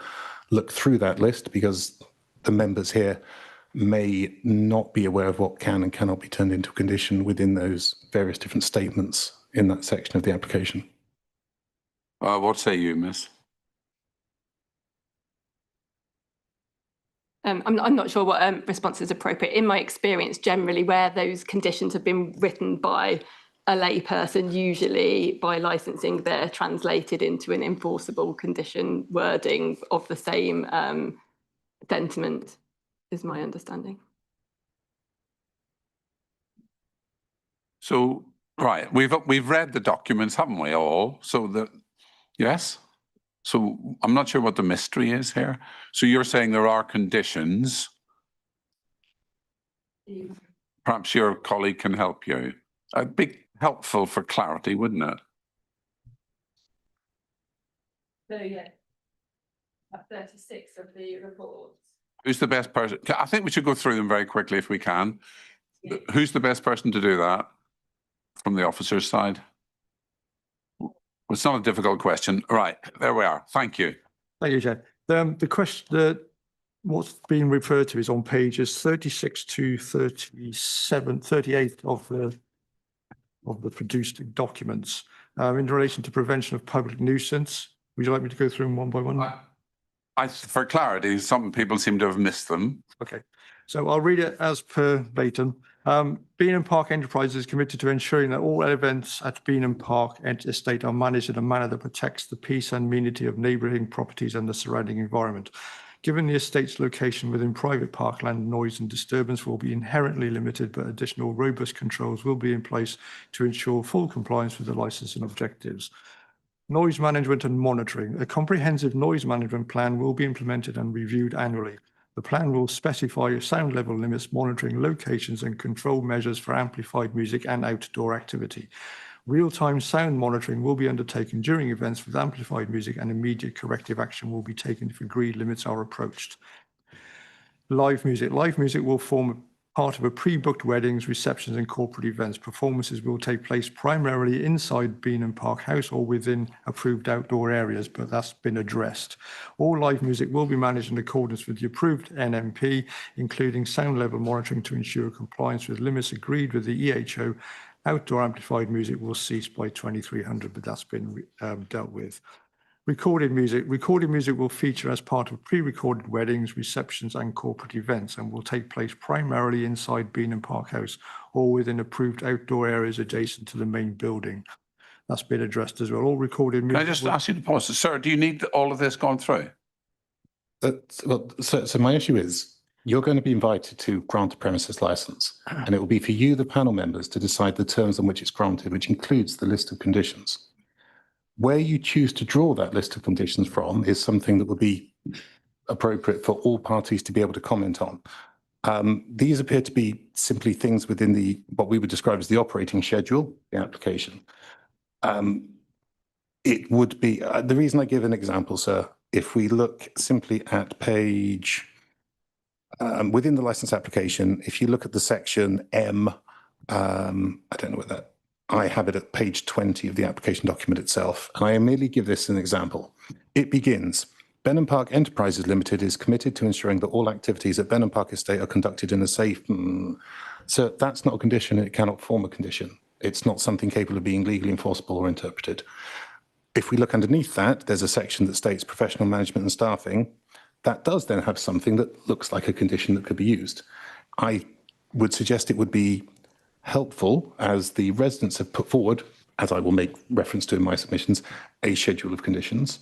look through that list, because the members here may not be aware of what can and cannot be turned into a condition within those various different statements in that section of the application. What say you, Miss? I'm not sure what response is appropriate. In my experience, generally where those conditions have been written by a layperson, usually by licensing, they're translated into an enforceable condition wording of the same sentiment, is my understanding. So, right, we've read the documents, haven't we all? So yes? So I'm not sure what the mystery is here. So you're saying there are conditions. Perhaps your colleague can help you. It'd be helpful for clarity, wouldn't it? So yeah, 36 of the reports. Who's the best person? I think we should go through them very quickly if we can. Who's the best person to do that from the officer's side? It's not a difficult question. Right, there we are. Thank you. Thank you, Chair. The question, what's being referred to is on pages 36 to 37, 38 of the produced documents in relation to prevention of public nuisance. Would you like me to go through them one by one? For clarity, some people seem to have missed them. Okay, so I'll read it as per verbatim. Beanham Park Enterprises is committed to ensuring that all events at Beanham Park Estate are managed in a manner that protects the peace and amenity of neighbouring properties and the surrounding environment. Given the estate's location within private parkland, noise and disturbance will be inherently limited, but additional robust controls will be in place to ensure full compliance with the licensing objectives. Noise management and monitoring. A comprehensive noise management plan will be implemented and reviewed annually. The plan will specify sound level limits, monitoring locations and control measures for amplified music and outdoor activity. Real-time sound monitoring will be undertaken during events with amplified music, and immediate corrective action will be taken if agreed limits are approached. Live music. Live music will form part of a pre-booked weddings, receptions and corporate events. Performances will take place primarily inside Beanham Park House or within approved outdoor areas, but that's been addressed. All live music will be managed in accordance with the approved NMP, including sound level monitoring to ensure compliance with limits agreed with the EHO. Outdoor amplified music will cease by 2300, but that's been dealt with. Recorded music. Recorded music will feature as part of pre-recorded weddings, receptions and corporate events, and will take place primarily inside Beanham Park House or within approved outdoor areas adjacent to the main building. That's been addressed as well. All recorded music. Can I just ask you to pause? Sir, do you need all of this gone through? So my issue is, you're going to be invited to grant a premises license, and it will be for you, the panel members, to decide the terms on which it's granted, which includes the list of conditions. Where you choose to draw that list of conditions from is something that would be appropriate for all parties to be able to comment on. These appear to be simply things within what we would describe as the operating schedule, the application. It would be, the reason I give an example, sir, if we look simply at page, within the license application, if you look at the section M, I don't know what that, I have it at page 20 of the application document itself, and I merely give this an example. It begins, Beanham Park Enterprises Limited is committed to ensuring that all activities at Beanham Park Estate are conducted in a safe... So that's not a condition, it cannot form a condition. It's not something capable of being legally enforceable or interpreted. If we look underneath that, there's a section that states professional management and staffing. That does then have something that looks like a condition that could be used. I would suggest it would be helpful, as the residents have put forward, as I will make reference to in my submissions, a schedule of conditions.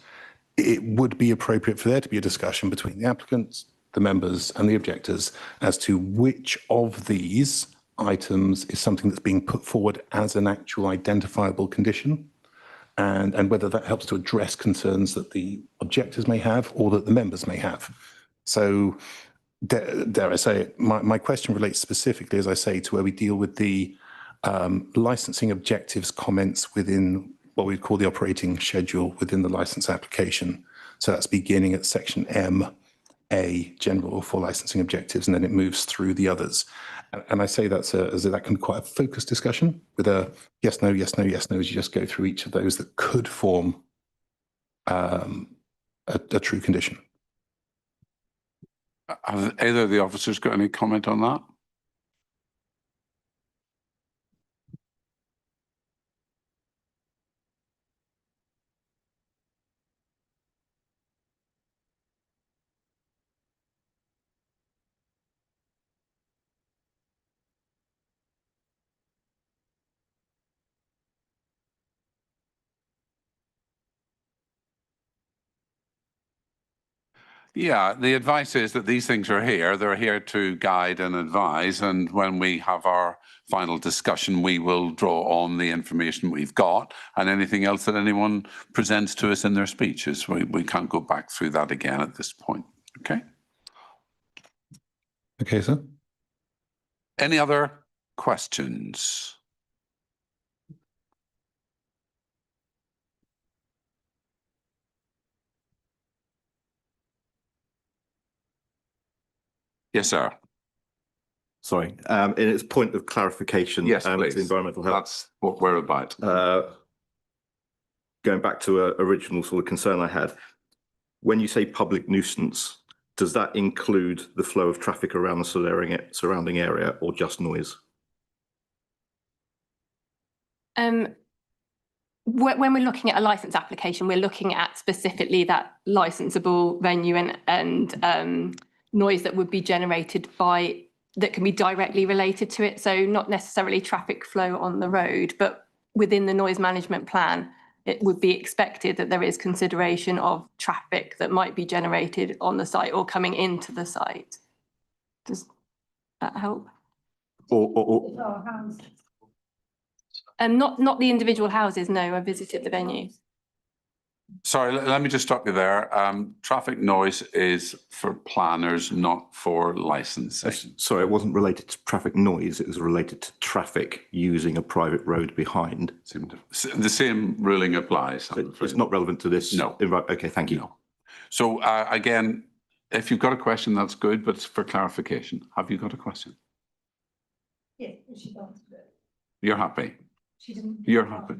it would be appropriate for there to be a discussion between the applicants, the members and the objectors as to which of these items is something that's being put forward as an actual identifiable condition, and whether that helps to address concerns that the objectors may have or that the members may have. So dare I say it, my question relates specifically, as I say, to where we deal with the licensing objectives comments within what we call the operating schedule within the license application. So that's beginning at section M, A, general for licensing objectives, and then it moves through the others. And I say that's that can be quite a focused discussion with a yes, no, yes, no, yes, no, as you just go through each of those that could form a true condition. Have either of the officers got any comment on that? Yeah, the advice is that these things are here. They're here to guide and advise. And when we have our final discussion, we will draw on the information we've got and anything else that anyone presents to us in their speeches. We can't go back through that again at this point. Okay. Okay, sir. Any other questions? Yes, sir. Sorry, in its point of clarification, Yes, please. to environmental health. That's what we're about. Going back to an original sort of concern I had, when you say public nuisance, does that include the flow of traffic around the surrounding area or just noise? When we're looking at a license application, we're looking at specifically that licensable venue and noise that would be generated that can be directly related to it. So not necessarily traffic flow on the road, but within the noise management plan, it would be expected that there is consideration of traffic that might be generated on the site or coming into the site. Does that help? Not the individual houses, no, I visited the venue. Sorry, let me just stop you there. Traffic noise is for planners, not for licensing. Sorry, it wasn't related to traffic noise. It was related to traffic using a private road behind. The same ruling applies. It's not relevant to this? No. Okay, thank you. No. So again, if you've got a question, that's good, but it's for clarification. Have you got a question? Yeah, she answered it. You're happy? She didn't. You're happy?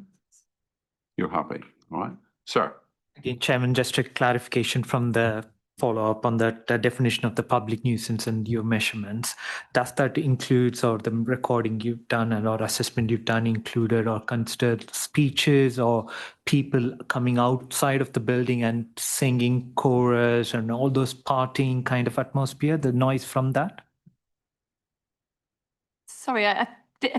You're happy, all right? Sir? Again, Chairman, just a clarification from the follow-up on the definition of the public nuisance and your measurements. Does that includes or the recording you've done and or assessment you've done included or considered speeches or people coming outside of the building and singing chorus and all those partying kind of atmosphere, the noise from that? Sorry, I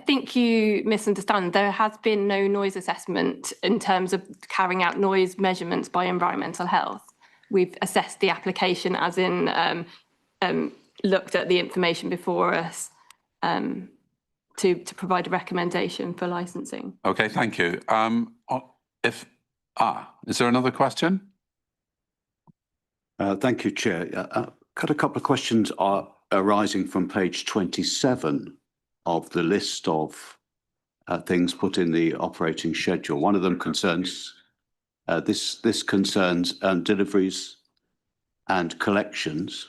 think you misunderstand. There has been no noise assessment in terms of carrying out noise measurements by environmental health. We've assessed the application as in looked at the information before us to provide a recommendation for licensing. Okay, thank you. Is there another question? Thank you, Chair. Got a couple of questions arising from page 27 of the list of things put in the operating schedule. One of them concerns, this concerns deliveries and collections.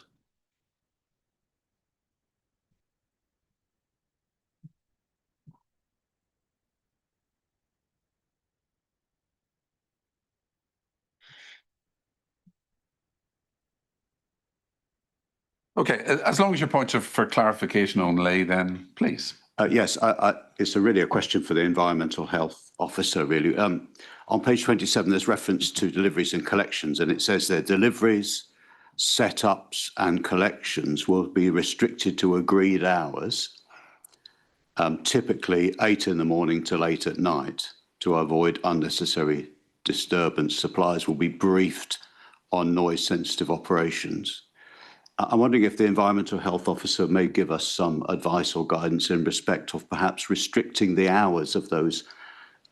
Okay, as long as your points are for clarification only, then please. Yes, it's really a question for the environmental health officer, really. On page 27, there's reference to deliveries and collections, and it says there deliveries, setups and collections will be restricted to agreed hours, typically 8 in the morning till 8 at night, to avoid unnecessary disturbance. Suppliers will be briefed on noise sensitive operations. I'm wondering if the environmental health officer may give us some advice or guidance in respect of perhaps restricting the hours of those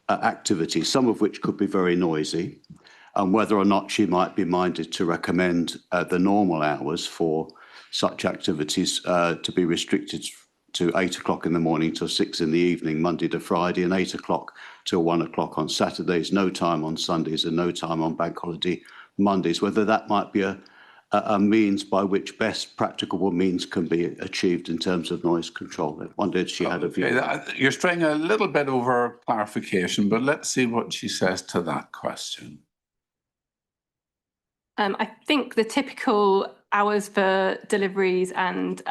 activities, some of which could be very noisy, and whether or not she might be minded to recommend the normal hours for such activities to be restricted to 8 o'clock in the morning till 6 in the evening, Monday to Friday, and 8 o'clock till 1 o'clock on Saturdays, no time on Sundays and no time on bank holiday Mondays, whether that might be a means by which best practicable means can be achieved in terms of noise control. I wondered if she had a view. You're straying a little bit over clarification, but let's see what she says to that question. I think the typical hours for deliveries and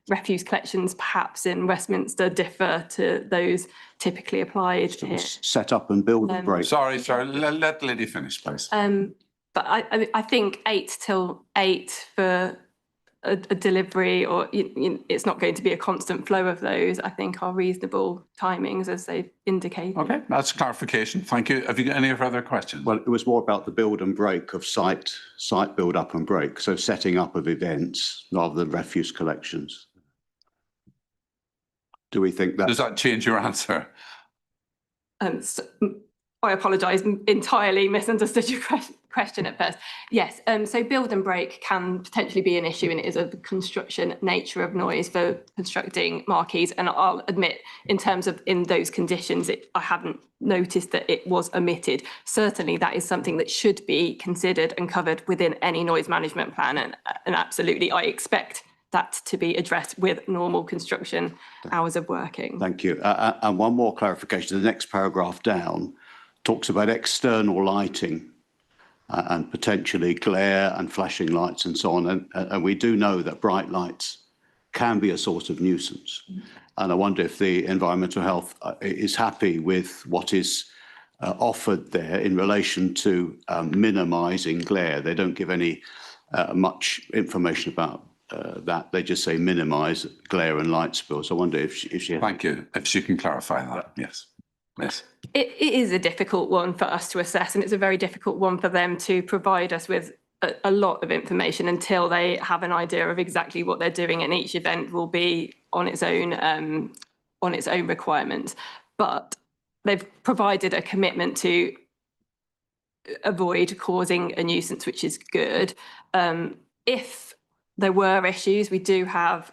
refuse collections perhaps in Westminster differ to those typically applied here. Set up and build and break. Sorry, let the lady finish, please. But I think 8 till 8 for a delivery, or it's not going to be a constant flow of those, I think are reasonable timings as they've indicated. Okay, that's clarification. Thank you. Have you got any further questions? Well, it was more about the build and break of site build up and break. So setting up of events rather than refuse collections. Do we think that? Does that change your answer? I apologise, entirely misunderstood your question at first. Yes, so build and break can potentially be an issue, and it is a construction nature of noise for constructing marquees. And I'll admit, in terms of in those conditions, I haven't noticed that it was omitted. Certainly, that is something that should be considered and covered within any noise management plan. And absolutely, I expect that to be addressed with normal construction hours of working. Thank you. And one more clarification. The next paragraph down talks about external lighting and potentially glare and flashing lights and so on. And we do know that bright lights can be a sort of nuisance. And I wonder if the environmental health is happy with what is offered there in relation to minimising glare. They don't give any much information about that. They just say minimise glare and light spills. I wonder if she... Thank you. If she can clarify that, yes. Yes. It is a difficult one for us to assess, and it's a very difficult one for them to provide us with a lot of information until they have an idea of exactly what they're doing, and each event will be on its own requirements. But they've provided a commitment to avoid causing a nuisance, which is good. If there were issues, we do have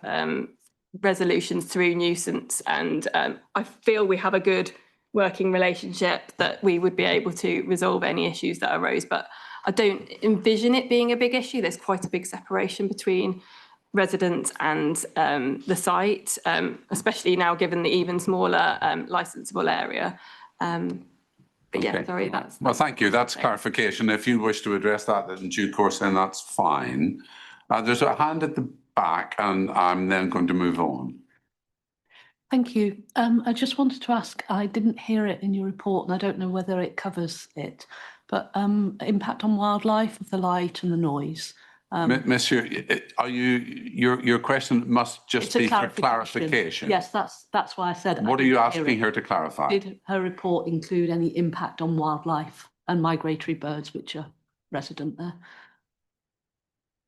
resolutions through nuisance, and I feel we have a good working relationship that we would be able to resolve any issues that arose, but I don't envision it being a big issue. There's quite a big separation between residents and the site, especially now given the even smaller licensable area. But yeah, sorry, that's... Well, thank you. That's clarification. If you wish to address that in due course, then that's fine. There's a hand at the back, and I'm then going to move on. Thank you. I just wanted to ask, I didn't hear it in your report, and I don't know whether it covers it, but impact on wildlife of the light and the noise. Monsieur, your question must just be for clarification. Yes, that's why I said. What are you asking her to clarify? Did her report include any impact on wildlife and migratory birds which are resident there?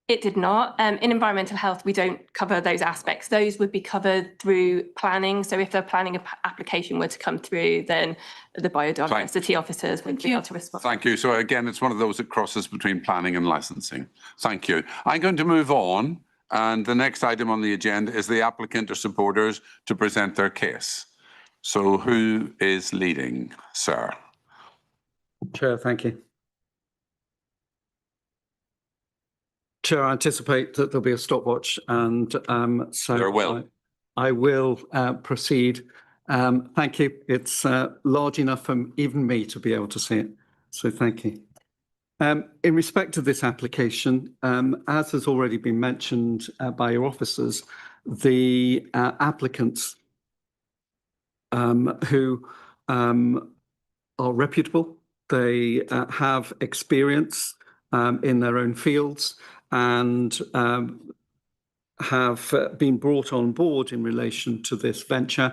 It did not. In environmental health, we don't cover those aspects. Those would be covered through planning. So if the planning application were to come through, then the biodiversity officers would be able to respond. Thank you. So again, it's one of those that crosses between planning and licensing. Thank you. I'm going to move on. And the next item on the agenda is the applicant or supporters to present their case. So who is leading, sir? Chair, thank you. Chair, I anticipate that there'll be a stopwatch, and so there will. I will proceed. Thank you. It's large enough for even me to be able to see it, so thank you. In respect to this application, as has already been mentioned by your officers, the applicants who are reputable, they have experience in their own fields, and have been brought on board in relation to this venture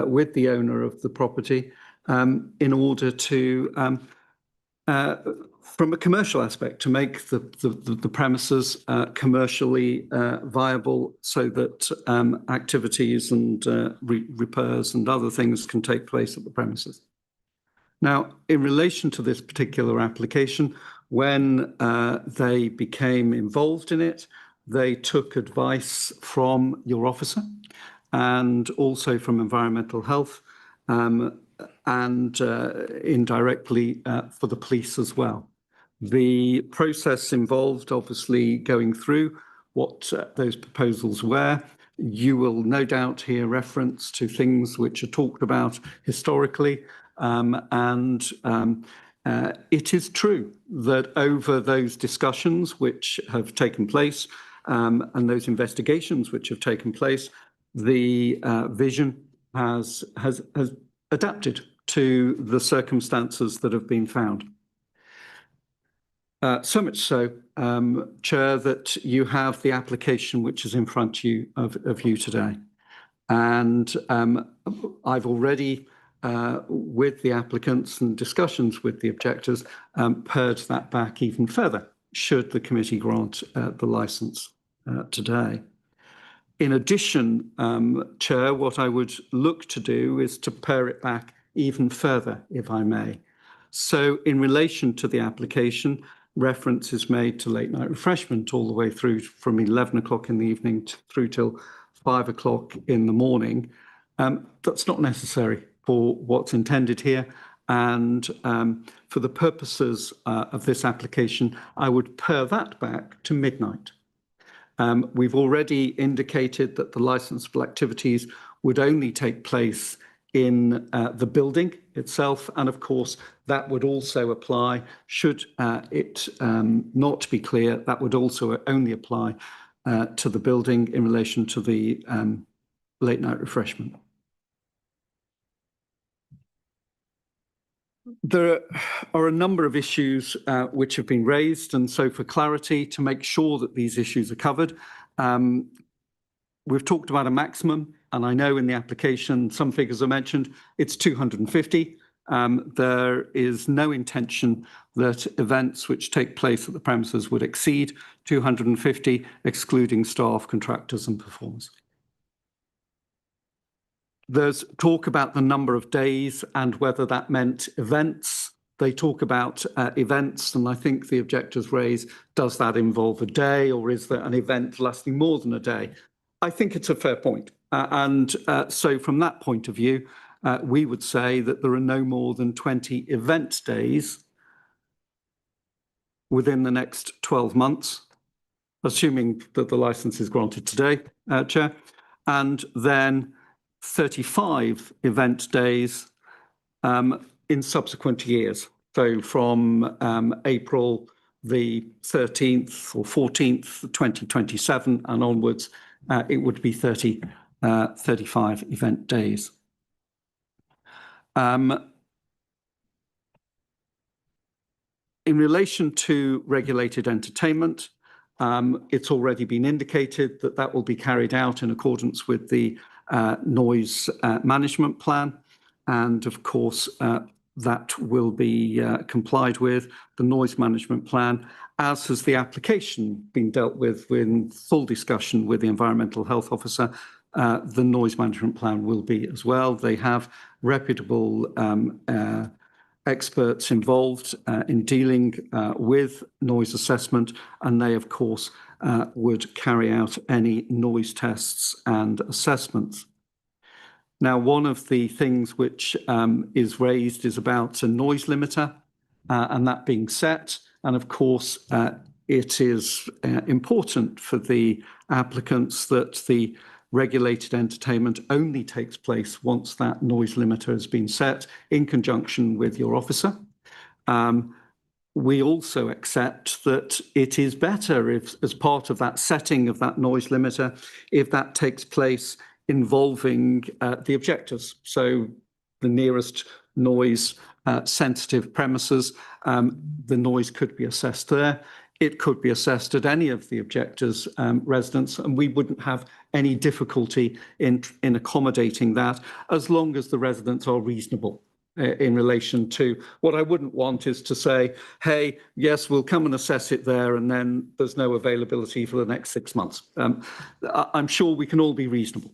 with the owner of the property in order to from a commercial aspect, to make the premises commercially viable so that activities and repairs and other things can take place at the premises. Now, in relation to this particular application, when they became involved in it, they took advice from your officer and also from environmental health and indirectly for the police as well. The process involved obviously going through what those proposals were. You will no doubt hear reference to things which are talked about historically, it is true that over those discussions which have taken place and those investigations which have taken place, the vision has adapted to the circumstances that have been found. So much so, Chair, that you have the application which is in front of you today. And I've already, with the applicants and discussions with the objectors, pared that back even further, should the committee grant the licence today. In addition, Chair, what I would look to do is to pare it back even further, if I may. So in relation to the application, reference is made to late night refreshment all the way through from 11 o'clock in the evening through till 5 o'clock in the morning. That's not necessary for what's intended here. And for the purposes of this application, I would pare that back to midnight. We've already indicated that the licensable activities would only take place in the building itself. And of course, that would also apply, should it not be clear, that would also only apply to the building in relation to the late night refreshment. There are a number of issues which have been raised, and so for clarity, to make sure that these issues are covered, we've talked about a maximum, and I know in the application some figures are mentioned, it's 250. There is no intention that events which take place at the premises would exceed 250, excluding staff, contractors and performers. There's talk about the number of days and whether that meant events. They talk about events, and I think the objectors raise, does that involve a day, or is there an event lasting more than a day? I think it's a fair point. So from that point of view, we would say that there are no more than 20 event days within the next 12 months, assuming that the licence is granted today, Chair, and then 35 event days in subsequent years. So from April the 13th or 14th, 2027 and onwards, it would be 35 event days. In relation to regulated entertainment, it's already been indicated that that will be carried out in accordance with the noise management plan. And of course, that will be complied with. The noise management plan, as has the application, been dealt with in full discussion with the environmental health officer. The noise management plan will be as well. They have reputable experts involved in dealing with noise assessment, and they, of course, would carry out any noise tests and assessments. Now, one of the things which is raised is about a noise limiter and that being set. And of course, it is important for the applicants that the regulated entertainment only takes place once that noise limiter has been set in conjunction with your officer. We also accept that it is better if, as part of that setting of that noise limiter, if that takes place involving the objectors. So the nearest noise sensitive premises, the noise could be assessed there. It could be assessed at any of the objectors' residence, and we wouldn't have any difficulty in accommodating that as long as the residents are reasonable. in relation to what I wouldn't want is to say, hey, yes, we'll come and assess it there, and then there's no availability for the next 6 months. I'm sure we can all be reasonable.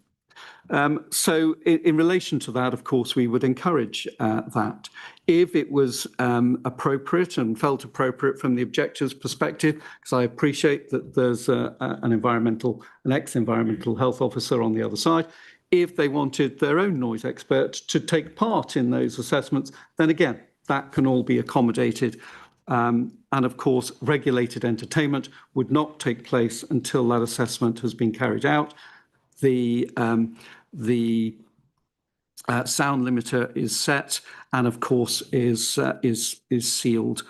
So in relation to that, of course, we would encourage that. If it was appropriate and felt appropriate from the objectives perspective, because I appreciate that there's an ex-environmental health officer on the other side, if they wanted their own noise expert to take part in those assessments, then again, that can all be accommodated. And of course, regulated entertainment would not take place until that assessment has been carried out. The sound limiter is set and of course is sealed.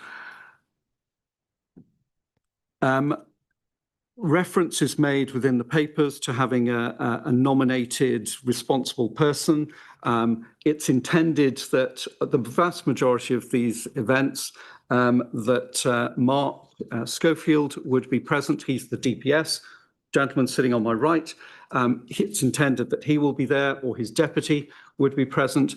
Reference is made within the papers to having a nominated responsible person. It's intended that the vast majority of these events that Mark Schofield would be present. He's the DPS, gentleman sitting on my right. It's intended that he will be there or his deputy would be present.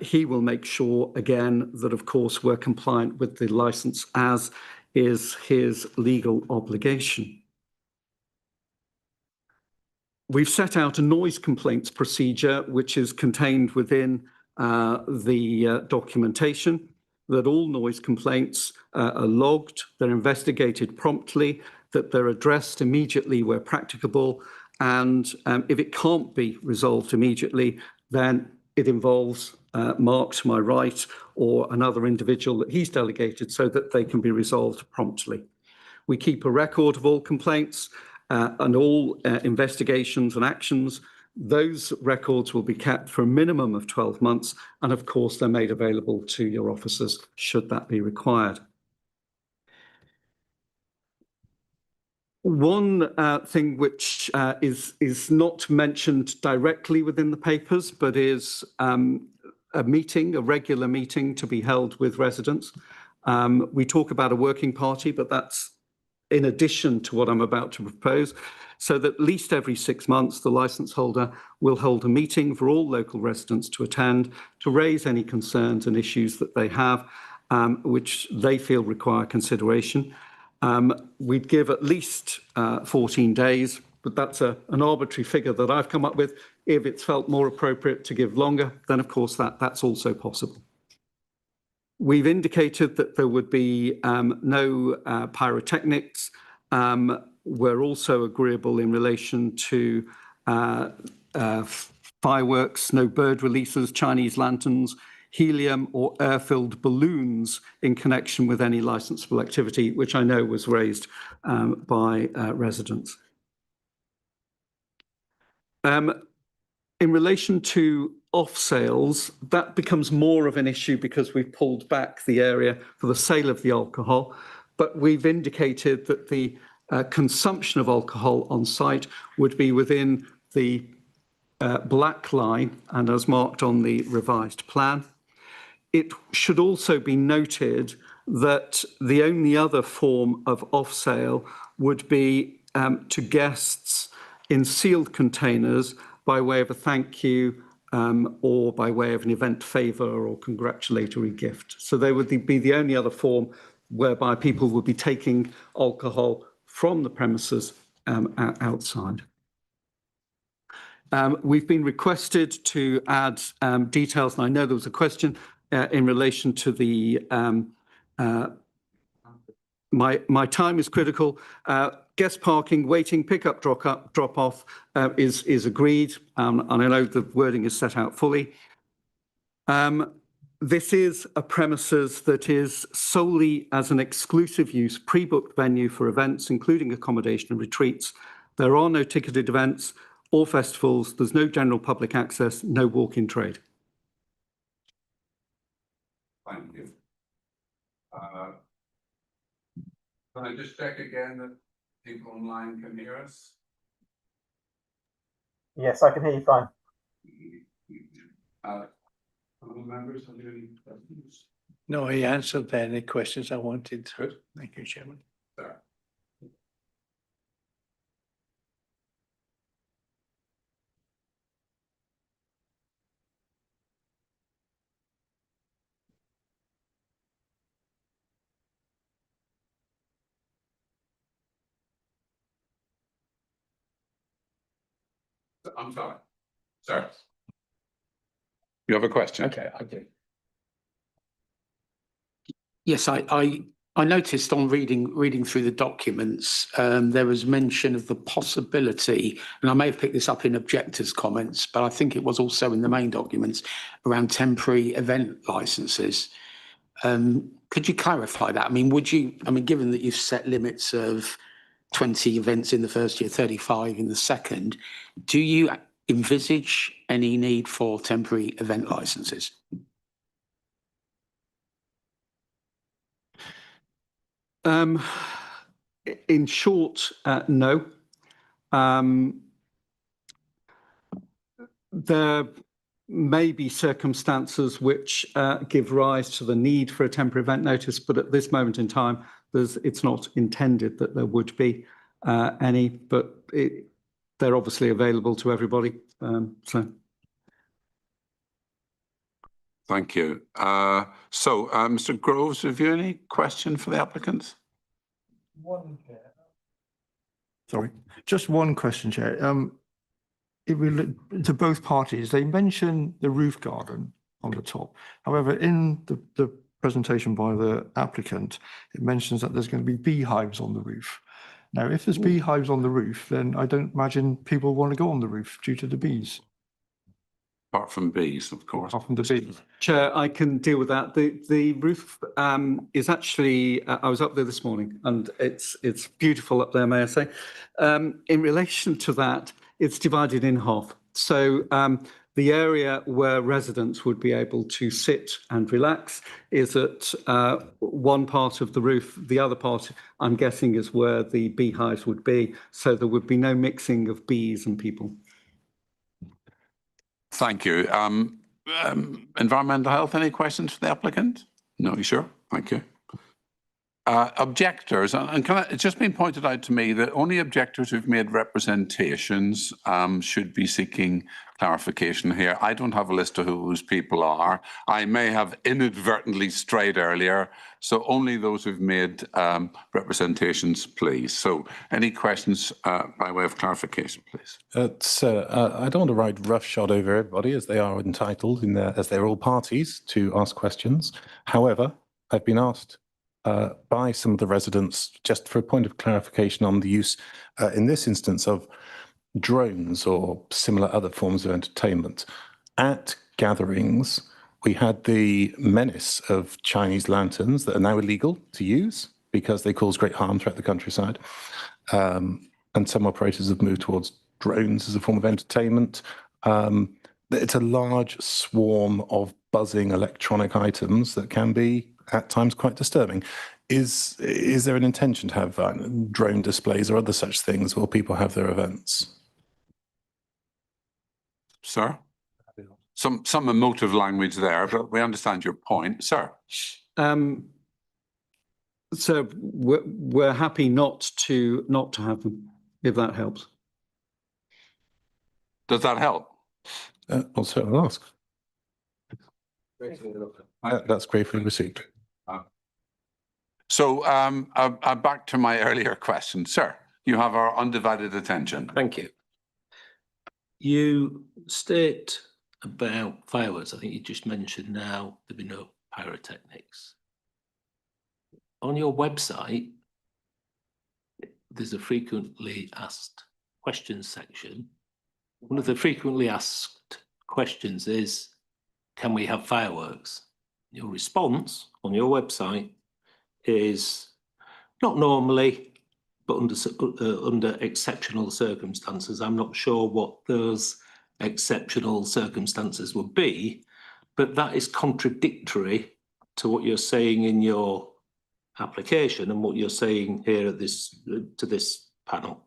He will make sure, again, that of course we're compliant with the licence, as is his legal obligation. We've set out a noise complaints procedure, which is contained within the documentation, that all noise complaints are logged, they're investigated promptly, that they're addressed immediately where practicable, and if it can't be resolved immediately, then it involves Mark to my right or another individual that he's delegated so that they can be resolved promptly. We keep a record of all complaints and all investigations and actions. Those records will be kept for a minimum of 12 months, and of course they're made available to your officers should that be required. One thing which is not mentioned directly within the papers, but is a regular meeting to be held with residents. We talk about a working party, but that's in addition to what I'm about to propose, so that at least every 6 months, the licence holder will hold a meeting for all local residents to attend, to raise any concerns and issues that they have, which they feel require consideration. We'd give at least 14 days, but that's an arbitrary figure that I've come up with. If it's felt more appropriate to give longer, then of course that's also possible. We've indicated that there would be no pyrotechnics. We're also agreeable in relation to fireworks, no bird releases, Chinese lanterns, helium or air-filled balloons in connection with any licensable activity, which I know was raised by residents. In relation to off sales, that becomes more of an issue because we've pulled back the area for the sale of the alcohol, but we've indicated that the consumption of alcohol on site would be within the black line and as marked on the revised plan. It should also be noted that the only other form of off sale would be to guests in sealed containers by way of a thank you or by way of an event favour or congratulatory gift. So they would be the only other form whereby people would be taking alcohol from the premises outside. We've been requested to add details, and I know there was a question in relation to the my time is critical. Guest parking, waiting, pick-up, drop-off is agreed, and I know the wording is set out fully. This is a premises that is solely as an exclusive use, pre-booked venue for events, including accommodation and retreats. There are no ticketed events or festivals. There's no general public access, no walk-in trade. Thank you. Can I just check again that people online can hear us? Yes, I can hear you fine. Other members, have you any questions? No, he answered any questions I wanted. Good. Thank you, Chairman. Sir. I'm sorry. Sir. You have a question? Okay, I do. Yes, I noticed on reading through the documents, there was mention of the possibility, and I may have picked this up in objectors' comments, but I think it was also in the main documents around temporary event licenses. Could you clarify that? I mean, given that you've set limits of 20 events in the first year, 35 in the second, do you envisage any need for temporary event licenses? In short, no. There may be circumstances which give rise to the need for a temporary event notice, but at this moment in time, it's not intended that there would be any, but they're obviously available to everybody. Thank you. Mr. Groves, have you any question for the applicant? Sorry, just one question, Chair. To both parties, they mention the roof garden on the top. However, in the presentation by the applicant, it mentions that there's going to be beehives on the roof. Now, if there's beehives on the roof, then I don't imagine people want to go on the roof due to the bees. Apart from bees, of course. Apart from the bees. Chair, I can deal with that. The roof is actually, I was up there this morning and it's beautiful up there, may I say. In relation to that, it's divided in half. So the area where residents would be able to sit and relax is at one part of the roof. The other part, I'm guessing, is where the beehives would be. So there would be no mixing of bees and people. Thank you. Environmental health, any questions for the applicant? No, you sure? Thank you. Objectors, and it's just been pointed out to me that only objectors who've made representations should be seeking clarification here. I don't have a list of who those people are. I may have inadvertently strayed earlier, so only those who've made representations, please. So any questions by way of clarification, please? Sir, I don't want to ride roughshod over everybody, as they are entitled, as they're all parties, to ask questions. However, I've been asked by some of the residents, just for a point of clarification on the use, in this instance, of drones or similar other forms of entertainment. At gatherings, we had the menace of Chinese lanterns that are now illegal to use because they cause great harm throughout the countryside. And some operators have moved towards drones as a form of entertainment. It's a large swarm of buzzing electronic items that can be at times quite disturbing. Is there an intention to have drone displays or other such things where people have their events? Sir? Some emotive language there, but we understand your point. Sir? So we're happy not to have them, if that helps. Does that help? I'll certainly ask. That's gratefully received. So back to my earlier question. Sir, you have our undivided attention. Thank you. You state about fireworks, I think you just mentioned now, there'll be no pyrotechnics. On your website, there's a frequently asked questions section. One of the frequently asked questions is, can we have fireworks? Your response on your website is not normally, but under exceptional circumstances. I'm not sure what those exceptional circumstances would be, but that is contradictory to what you're saying in your application and what you're saying here at to this panel.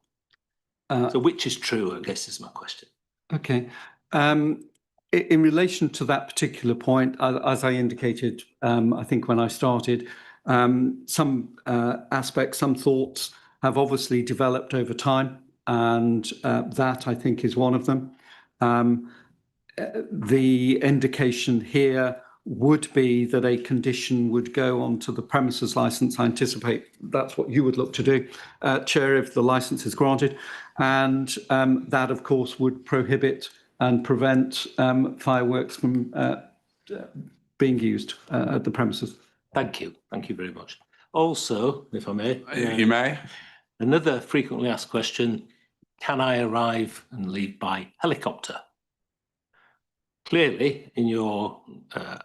So which is true, I guess, is my question. Okay. In relation to that particular point, as I indicated, I think when I started, some aspects, some thoughts have obviously developed over time, and that I think is one of them. The indication here would be that a condition would go onto the premises licence. I anticipate that's what you would look to do, Chair, if the licence is granted. And that, of course, would prohibit and prevent fireworks from being used at the premises. Thank you. Thank you very much. Also, if I may. You may. Another frequently asked question, can I arrive and leave by helicopter? Clearly, in your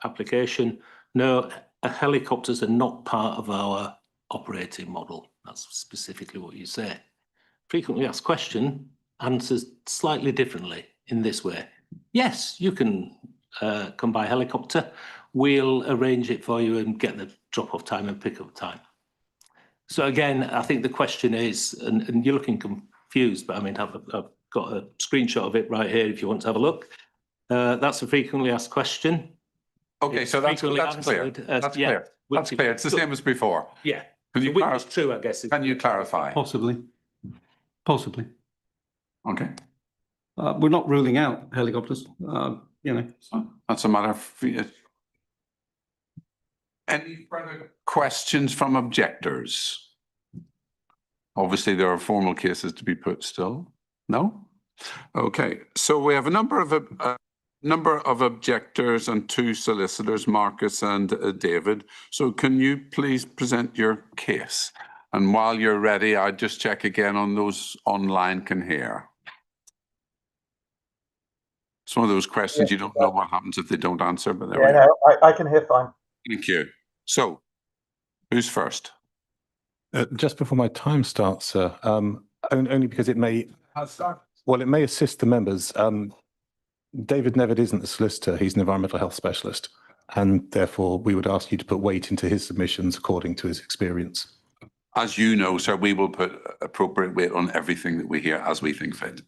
application, no, helicopters are not part of our operating model. That's specifically what you say. Frequently asked question answers slightly differently in this way. Yes, you can come by helicopter. We'll arrange it for you and get the drop-off time and pick-up time. So again, I think the question is, and you're looking confused, but I mean, I've got a screenshot of it right here if you want to have a look. That's a frequently asked question. Okay, so that's clear. That's clear. That's clear. It's the same as before. Yeah. Can you Which is true, I guess. Can you clarify? Possibly. Possibly. Okay. We're not ruling out helicopters, That's a matter of... Any further questions from objectors? Obviously, there are formal cases to be put still. No? Okay, so we have a number of objectors and 2 solicitors, Marcus and David. So can you please present your case? And while you're ready, I'll just check again on those online can hear. It's one of those questions you don't know what happens if they don't answer, but there we are. No, I can hear fine. Thank you. So, who's first? Just before my time starts, sir, only because it may, well, it may assist the members. David Nevitt isn't a solicitor, he's an environmental health specialist. And therefore, we would ask you to put weight into his submissions according to his experience. As you know, sir, we will put appropriate weight on everything that we hear as we think fit.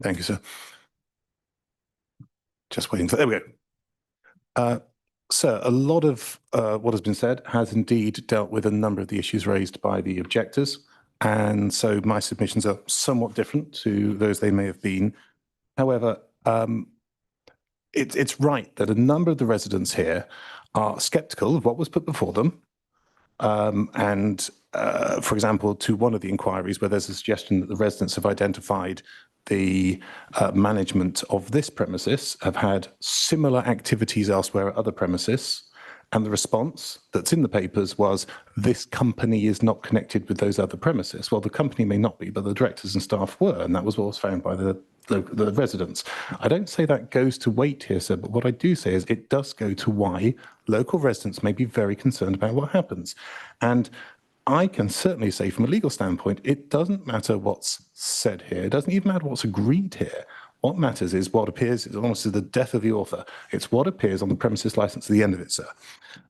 Thank you, sir. Just waiting for, there we go. Sir, a lot of what has been said has indeed dealt with a number of the issues raised by the objectors. And so my submissions are somewhat different to those they may have been. However, it's right that a number of the residents here are sceptical of what was put before them. For example, to one of the inquiries where there's a suggestion that the residents have identified the management of this premises have had similar activities elsewhere at other premises. And the response that's in the papers was, this company is not connected with those other premises. Well, the company may not be, but the directors and staff were, and that was what was found by the residents. I don't say that goes to weight here, sir, but what I do say is it does go to why local residents may be very concerned about what happens. And I can certainly say from a legal standpoint, it doesn't matter what's said here. It doesn't even matter what's agreed here. What matters is what appears, it's almost the death of the author. It's what appears on the premises license at the end of it, sir.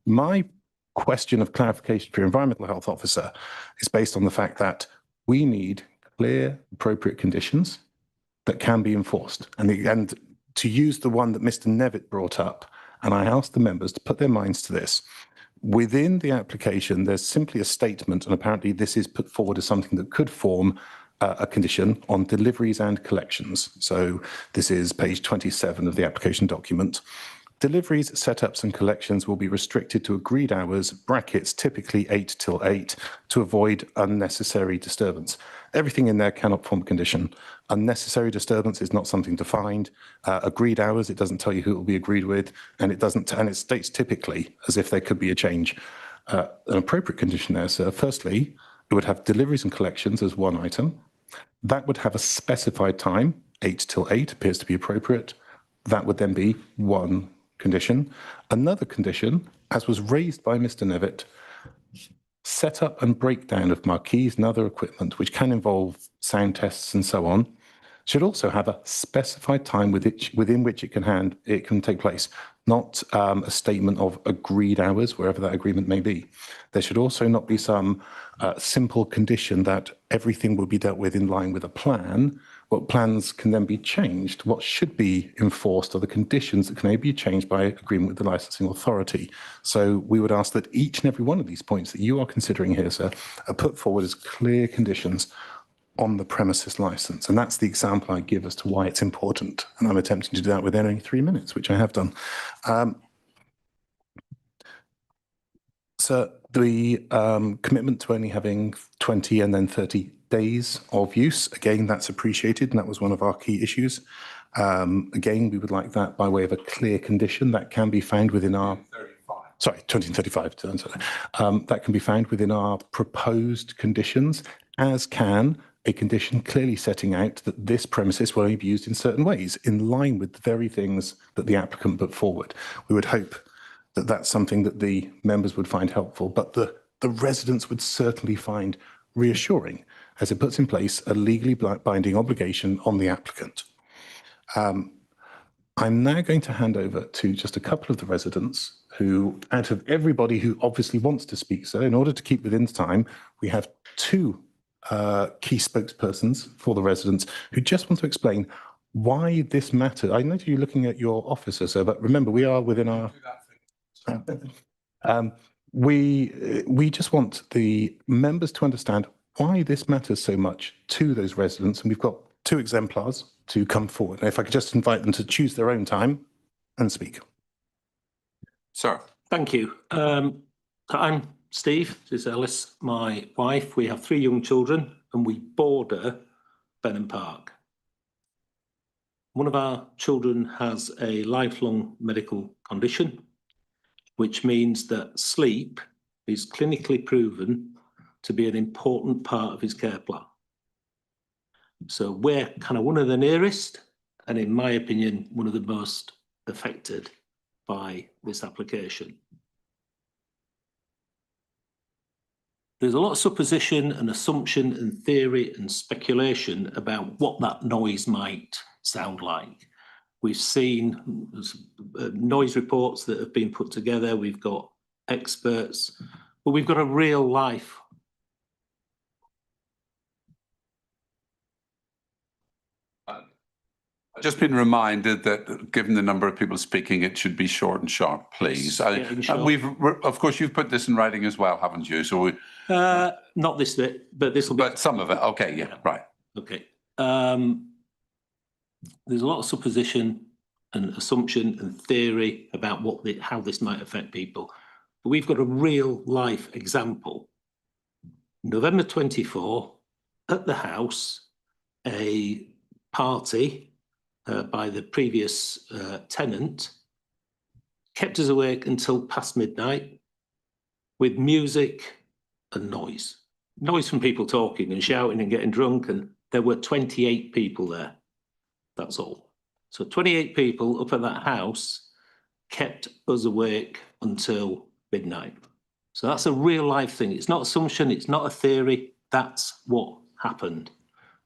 My question of clarification for your environmental health officer is based on the fact that we need clear, appropriate conditions that can be enforced. And to use the one that Mr. Nevitt brought up, and I asked the members to put their minds to this, within the application, there's simply a statement, and apparently this is put forward as something that could form a condition on deliveries and collections. So this is page 27 of the application document. Deliveries, setups and collections will be restricted to agreed hours, brackets typically 8 till 8, to avoid unnecessary disturbance. Everything in there cannot form a condition. Unnecessary disturbance is not something defined. Agreed hours, it doesn't tell you who it will be agreed with, and it states typically as if there could be a change. An appropriate condition there, sir. Firstly, it would have deliveries and collections as one item. That would have a specified time, 8 till 8 appears to be appropriate. That would then be one condition. Another condition, as was raised by Mr. Nevitt, setup and breakdown of marquees and other equipment, which can involve sound tests and so on, should also have a specified time within which it can take place, not a statement of agreed hours, wherever that agreement may be. There should also not be some simple condition that everything will be dealt with in line with a plan. What plans can then be changed? What should be enforced are the conditions that can only be changed by agreement with the licensing authority. So we would ask that each and every one of these points that you are considering here, sir, are put forward as clear conditions on the premises license. And that's the example I give as to why it's important. And I'm attempting to do that within only 3 minutes, which I have done. So the commitment to only having 20 and then 30 days of use, again, that's appreciated, and that was one of our key issues. Again, we would like that by way of a clear condition that can be found within our... 20 and 35. That can be found within our proposed conditions, as can a condition clearly setting out that this premises will only be used in certain ways, in line with the very things that the applicant put forward. We would hope that that's something that the members would find helpful, but the residents would certainly find reassuring, as it puts in place a legally binding obligation on the applicant. I'm now going to hand over to just a couple of the residents who, out of everybody who obviously wants to speak, so in order to keep within time, we have two key spokespersons for the residents who just want to explain why this matters. I know you're looking at your officer, sir, but remember, we are within our... we just want the members to understand why this matters so much to those residents, and we've got two exemplars to come forward. Now, if I could just invite them to choose their own time and speak. Sir. Thank you. I'm Steve, this is Ellis, my wife. We have 3 young children and we border Benham Park. One of our children has a lifelong medical condition, which means that sleep is clinically proven to be an important part of his care plan. So we're kind of one of the nearest, and in my opinion, one of the most affected by this application. There's a lot of supposition and assumption and theory and speculation about what that noise might sound like. We've seen noise reports that have been put together. We've got experts, but we've got a real life. I've just been reminded that given the number of people speaking, it should be short and sharp, please. Of course, you've put this in writing as well, haven't you? So not this bit, but this will be. But some of it. Okay, yeah, right. Okay. There's a lot of supposition and assumption and theory about how this might affect people. But we've got a real life example. November 24, at the house, a party by the previous tenant kept us awake until past midnight with music and noise. Noise from people talking and shouting and getting drunk, and there were 28 people there. That's all. So 28 people up at that house kept us awake until midnight. So that's a real life thing. It's not assumption, it's not a theory. That's what happened.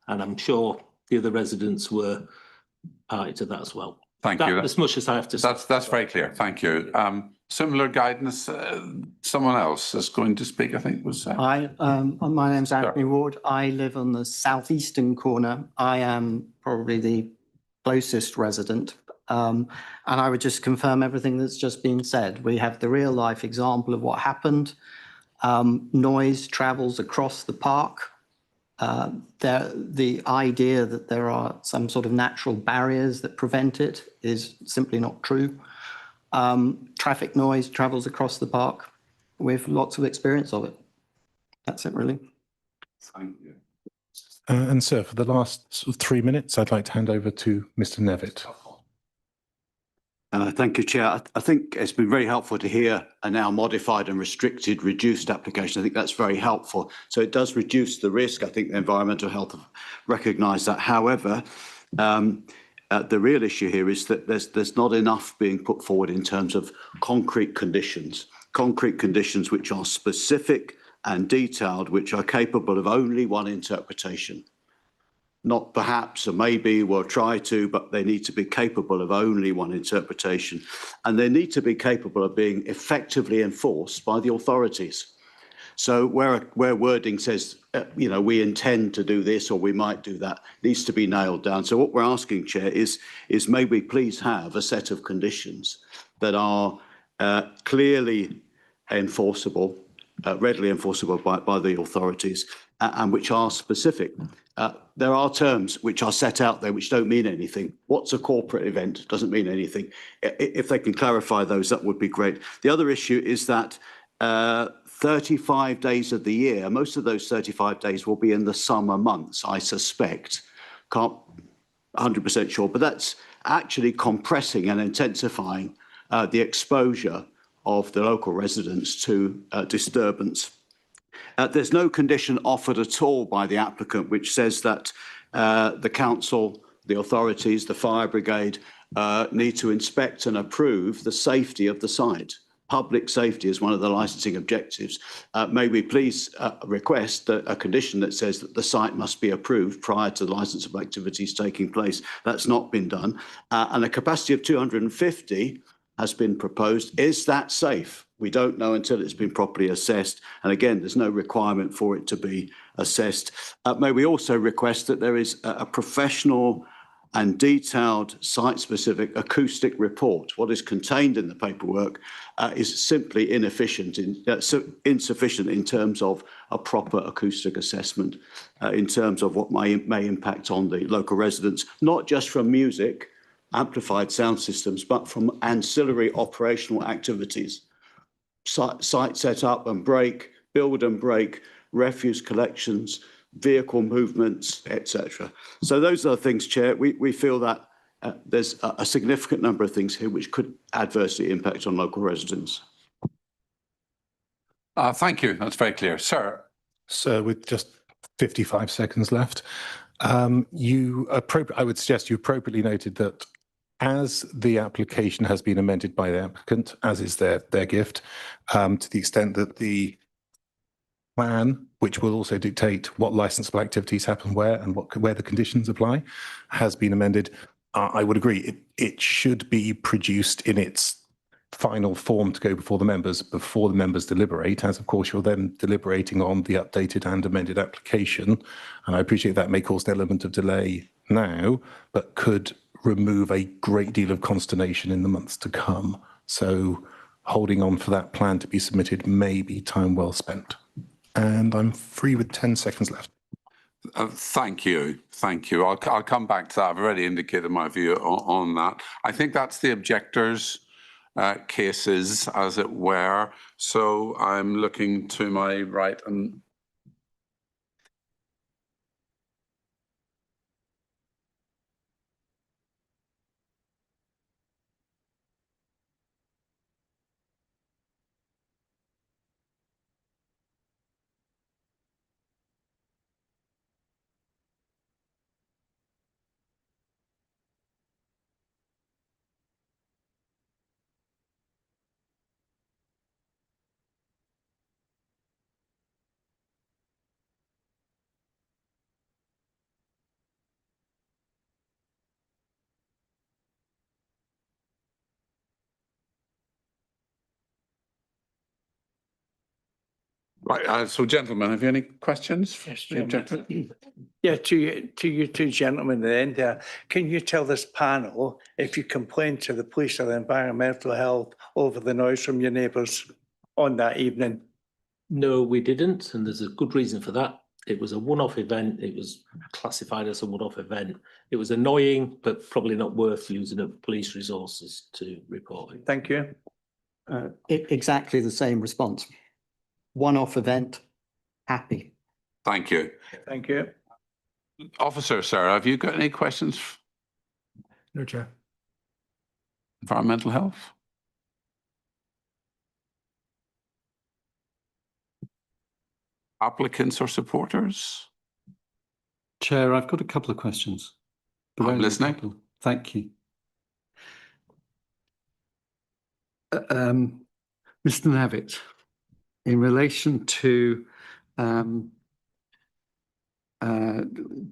And I'm sure the other residents were party to that as well. Thank you. As much as I have to say. That's very clear. Thank you. Similar guidance. Someone else is going to speak, I think was. Hi, my name's Anthony Ward. I live on the southeastern corner. I am probably the closest resident. And I would just confirm everything that's just been said. We have the real life example of what happened. Noise travels across the park. The idea that there are some sort of natural barriers that prevent it is simply not true. Traffic noise travels across the park with lots of experience of it. That's it, really. Thank you. And sir, for the last 3 minutes, I'd like to hand over to Mr. Nevitt. Thank you, Chair. I think it's been very helpful to hear a now modified and restricted, reduced application. I think that's very helpful. So it does reduce the risk. I think the environmental health have recognised that. However, the real issue here is that there's not enough being put forward in terms of concrete conditions which are specific and detailed, which are capable of only one interpretation. Not perhaps or maybe we'll try to, but they need to be capable of only one interpretation. And they need to be capable of being effectively enforced by the authorities. So where wording says, we intend to do this or we might do that, needs to be nailed down. So what we're asking, Chair, is may we please have a set of conditions that are clearly enforceable, readily enforceable by the authorities, and which are specific. There are terms which are set out there which don't mean anything. What's a corporate event? Doesn't mean anything. If they can clarify those, that would be great. The other issue is that 35 days of the year. Most of those 35 days will be in the summer months, I suspect. Can't 100% sure, but that's actually compressing and intensifying the exposure of the local residents to disturbance. There's no condition offered at all by the applicant which says that the council, the authorities, the fire brigade need to inspect and approve the safety of the site. Public safety is one of the licensing objectives. May we please request a condition that says that the site must be approved prior to the licensable activities taking place. That's not been done. And a capacity of 250 has been proposed. Is that safe? We don't know until it's been properly assessed. And again, there's no requirement for it to be assessed. May we also request that there is a professional and detailed site-specific acoustic report. What is contained in the paperwork is simply insufficient in terms of a proper acoustic assessment, in terms of what may impact on the local residents, not just from music, amplified sound systems, but from ancillary operational activities, site setup and break, build and break, refuse collections, vehicle movements, etc. So those are the things, Chair. We feel that there's a significant number of things here which could adversely impact on local residents. Thank you. That's very clear. Sir. So with just 55 seconds left, I would suggest you appropriately noted that as the application has been amended by the applicant, as is their gift, to the extent that the plan, which will also dictate what licensable activities happen where and where the conditions apply, has been amended. I would agree it should be produced in its final form to go before the members deliberate, as of course you're then deliberating on the updated and amended application. And I appreciate that may cause an element of delay now, but could remove a great deal of consternation in the months to come. So holding on for that plan to be submitted may be time well spent. And I'm free with 10 seconds left. Thank you. Thank you. I'll come back to that. I've already indicated my view on that. I think that's the objectors' cases, as it were. So I'm looking to my right and right. So, gentlemen, have you any questions? Yes, yeah, to you two gentlemen then, can you tell this panel if you complained to the police or the environmental health over the noise from your neighbours on that evening? No, we didn't, and there's a good reason for that. It was a one-off event. It was classified as a one-off event. It was annoying, but probably not worth using up police resources to report it. Thank you. Exactly the same response. One-off event, happy. Thank you. Thank you. Officer, sir, have you got any questions? No, Chair. Environmental health? Applicants or supporters? Chair, I've got a couple of questions. I'm listening. Thank you. Mr. Navitt, in relation to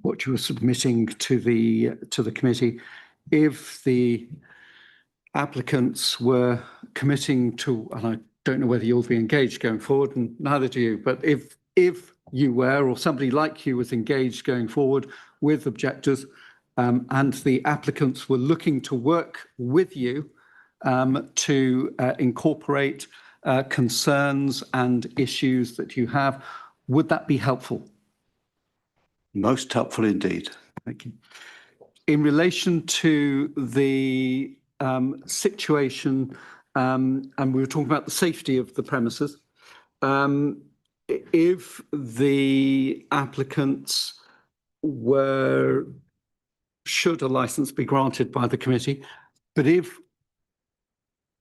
what you were submitting to the committee, if the applicants were committing to, and I don't know whether you'll be engaged going forward, and neither do you, but if you were, or somebody like you was engaged going forward with objectors, and the applicants were looking to work with you to incorporate concerns and issues that you have, would that be helpful? Most helpful indeed. Thank you. In relation to the situation, and we were talking about the safety of the premises, if the applicants should a license be granted by the committee, but if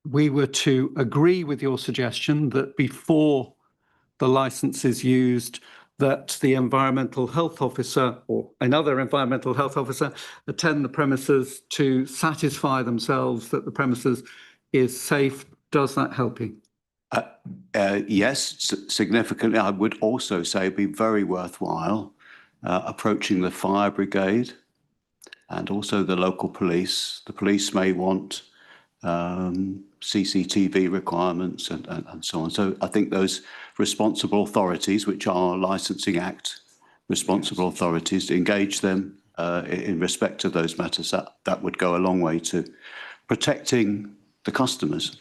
we were to agree with your suggestion that before the license is used, that the environmental health officer or another environmental health officer attend the premises to satisfy themselves that the premises is safe, does that help you? Yes, significantly. I would also say it'd be very worthwhile approaching the fire brigade and also the local police. The police may want CCTV requirements and so on. So I think those responsible authorities, which are Licensing Act responsible authorities, to engage them in respect of those matters, that would go a long way to protecting the customers.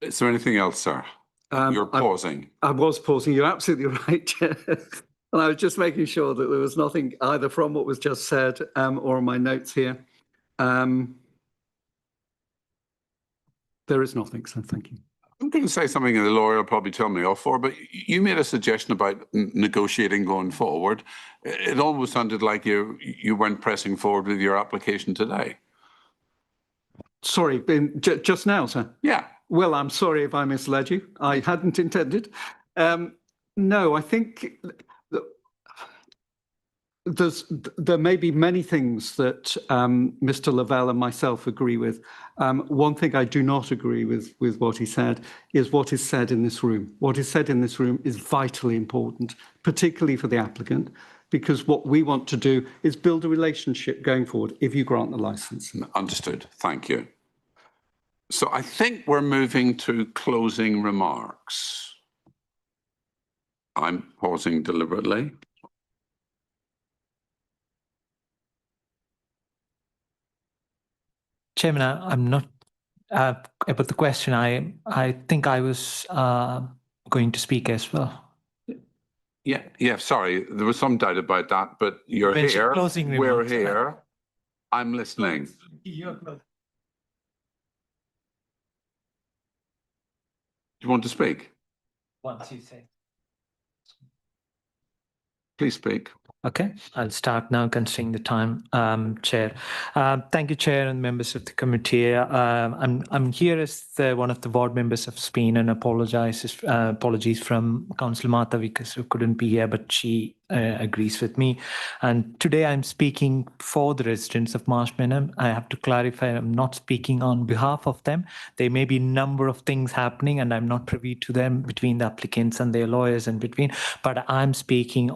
Is there anything else, sir? You're pausing. I was pausing. You're absolutely right, Chair. And I was just making sure that there was nothing either from what was just said or on my notes here. There is nothing, so thank you. I'm going to say something and the lawyer will probably tell me off for, but you made a suggestion about negotiating going forward. It almost sounded like you weren't pressing forward with your application today. Sorry, just now, sir? Yeah. Well, I'm sorry if I misled you. I hadn't intended. No, I think there may be many things that Mr. Lavelle and myself agree with. One thing I do not agree with what he said is what is said in this room. What is said in this room is vitally important, particularly for the applicant, because what we want to do is build a relationship going forward if you grant the license. Understood. Thank you. So I think we're moving to closing remarks. I'm pausing deliberately. Chairman, I'm not about the question. I think I was going to speak as well. Yeah, sorry. There was some doubt about that, but you're When here. closing We're remarks, here. I'm listening. Do you want to speak? Once you say. Please speak. Okay, I'll start now considering the time, Chair. Thank you, Chair and members of the committee. I'm here as one of the board members of SPEEN and apologies from Councillor Martha Vickers, who couldn't be here, but she agrees with me. And today I'm speaking for the residents of Marshpenham. I have to clarify, I'm not speaking on behalf of them. There may be a number of things happening and I'm not privy to them between the applicants and their lawyers and between, but I'm speaking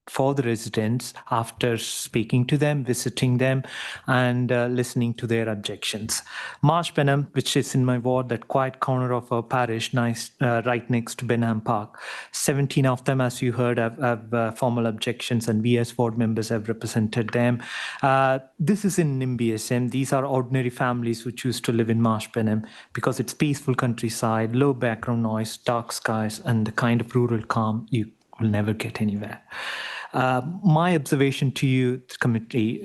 for the residents after speaking to them, visiting them, and listening to their objections. Marshpenham, which is in my ward, that quiet corner of our parish, right next to Benham Park. 17 of them, as you heard, have formal objections, and we as board members have represented them. This is in NIMBY-SM. These are ordinary families who choose to live in Marshpenham because it's peaceful countryside, low background noise, dark skies, and the kind of rural calm you will never get anywhere. My observation to you, the committee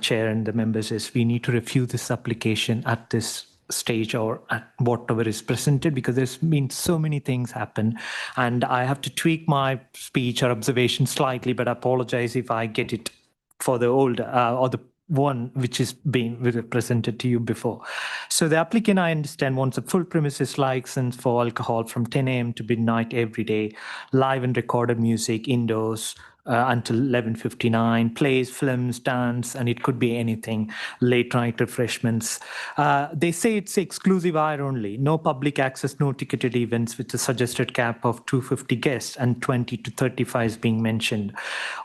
chair and the members, is we need to review this application at this stage or at whatever is presented, because there's been so many things happen, and I have to tweak my speech or observation slightly, but I apologize if I get it for the old or the one which is being presented to you before. So the applicant, I understand, wants a full premises license for alcohol from 10 a.m. to midnight every day, live and recorded music indoors until 11:59, plays, films, dance, and it could be anything, late night refreshments. They say it's exclusive hire only, no public access, no ticketed events, with a suggested cap of 250 guests and 20 to 35 is being mentioned.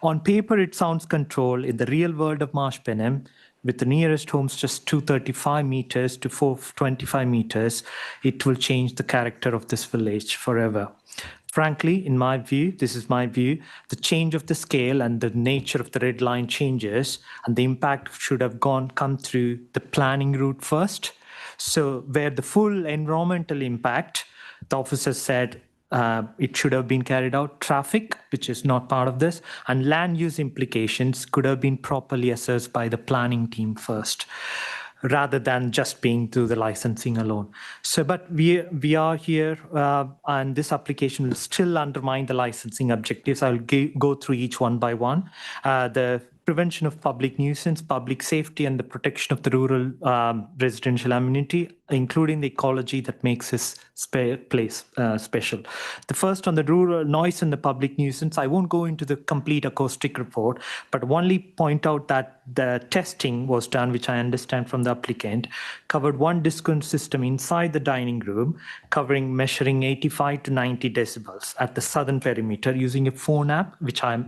On paper, it sounds controlled. In the real world of Marshpenham, with the nearest homes just 235 meters to 425 meters, it will change the character of this village forever. Frankly, in my view, this is my view, the change of the scale and the nature of the red line changes, and the impact should have come through the planning route first. So where the full environmental impact, the officer said it should have been carried out, traffic, which is not part of this, and land use implications could have been properly assessed by the planning team first. rather than just being through the licensing alone. So, but we are here, and this application will still undermine the licensing objectives. I'll go through each one by one. The prevention of public nuisance, public safety, and the protection of the rural residential amenity, including the ecology that makes this place special. The first on the rural noise and the public nuisance, I won't go into the complete acoustic report, but only point out that the testing was done, which I understand from the applicant, covered one discount system inside the dining room, measuring 85 to 90 decibels at the southern perimeter using a phone app, which I've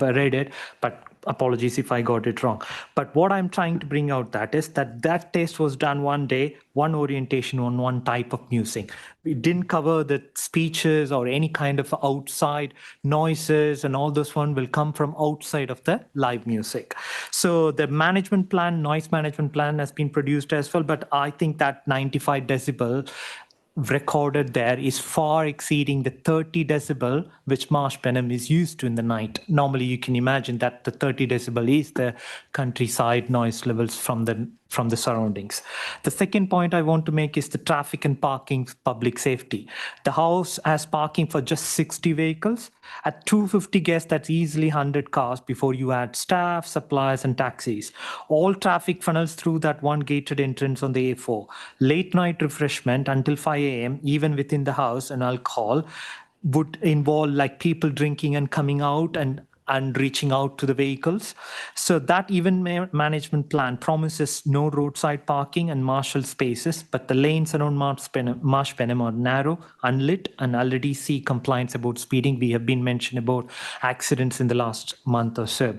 read it, but apologies if I got it wrong. But what I'm trying to bring out that is that test was done one day, one orientation on one type of music. We didn't cover the speeches or any kind of outside noises, and all those one will come from outside of the live music. So the management plan, noise management plan has been produced as well, but I think that 95 decibel recorded there is far exceeding the 30 decibel which Marsh Benham is used to in the night. Normally you can imagine that the 30 decibel is the countryside noise levels from the surroundings. The second point I want to make is the traffic and parking public safety. The house has parking for just 60 vehicles. At 250 guests, that's easily 100 cars before you add staff, suppliers, and taxis. All traffic funnels through that one gated entrance on the A4. Late night refreshment until 5 a.m., even within the house, and alcohol would involve like people drinking and coming out and reaching out to the vehicles. So that event management plan promises no roadside parking and marshal spaces, but the lanes around Marsh Benham are narrow, unlit, and already see complaints about speeding. We have been mentioning about accidents in the last month or so.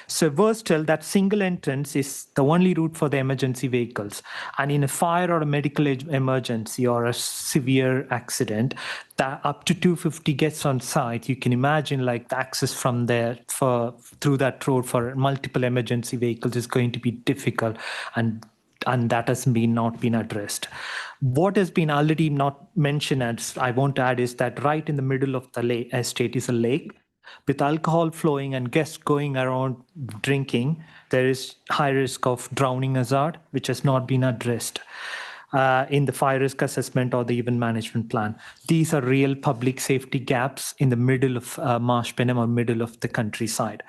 So worse still, that single entrance is the only route for the emergency vehicles. And in a fire or a medical emergency or a severe accident, that up to 250 guests on site, you can imagine like the access from there through that road for multiple emergency vehicles is going to be difficult, and that has not been addressed. What has been already not mentioned, and I want to add, is that right in the middle of the estate is a lake with alcohol flowing and guests going around drinking. There is high risk of drowning hazard, which has not been addressed in the fire risk assessment or the event management plan. These are real public safety gaps in the middle of Marsh Benham or middle of the countryside.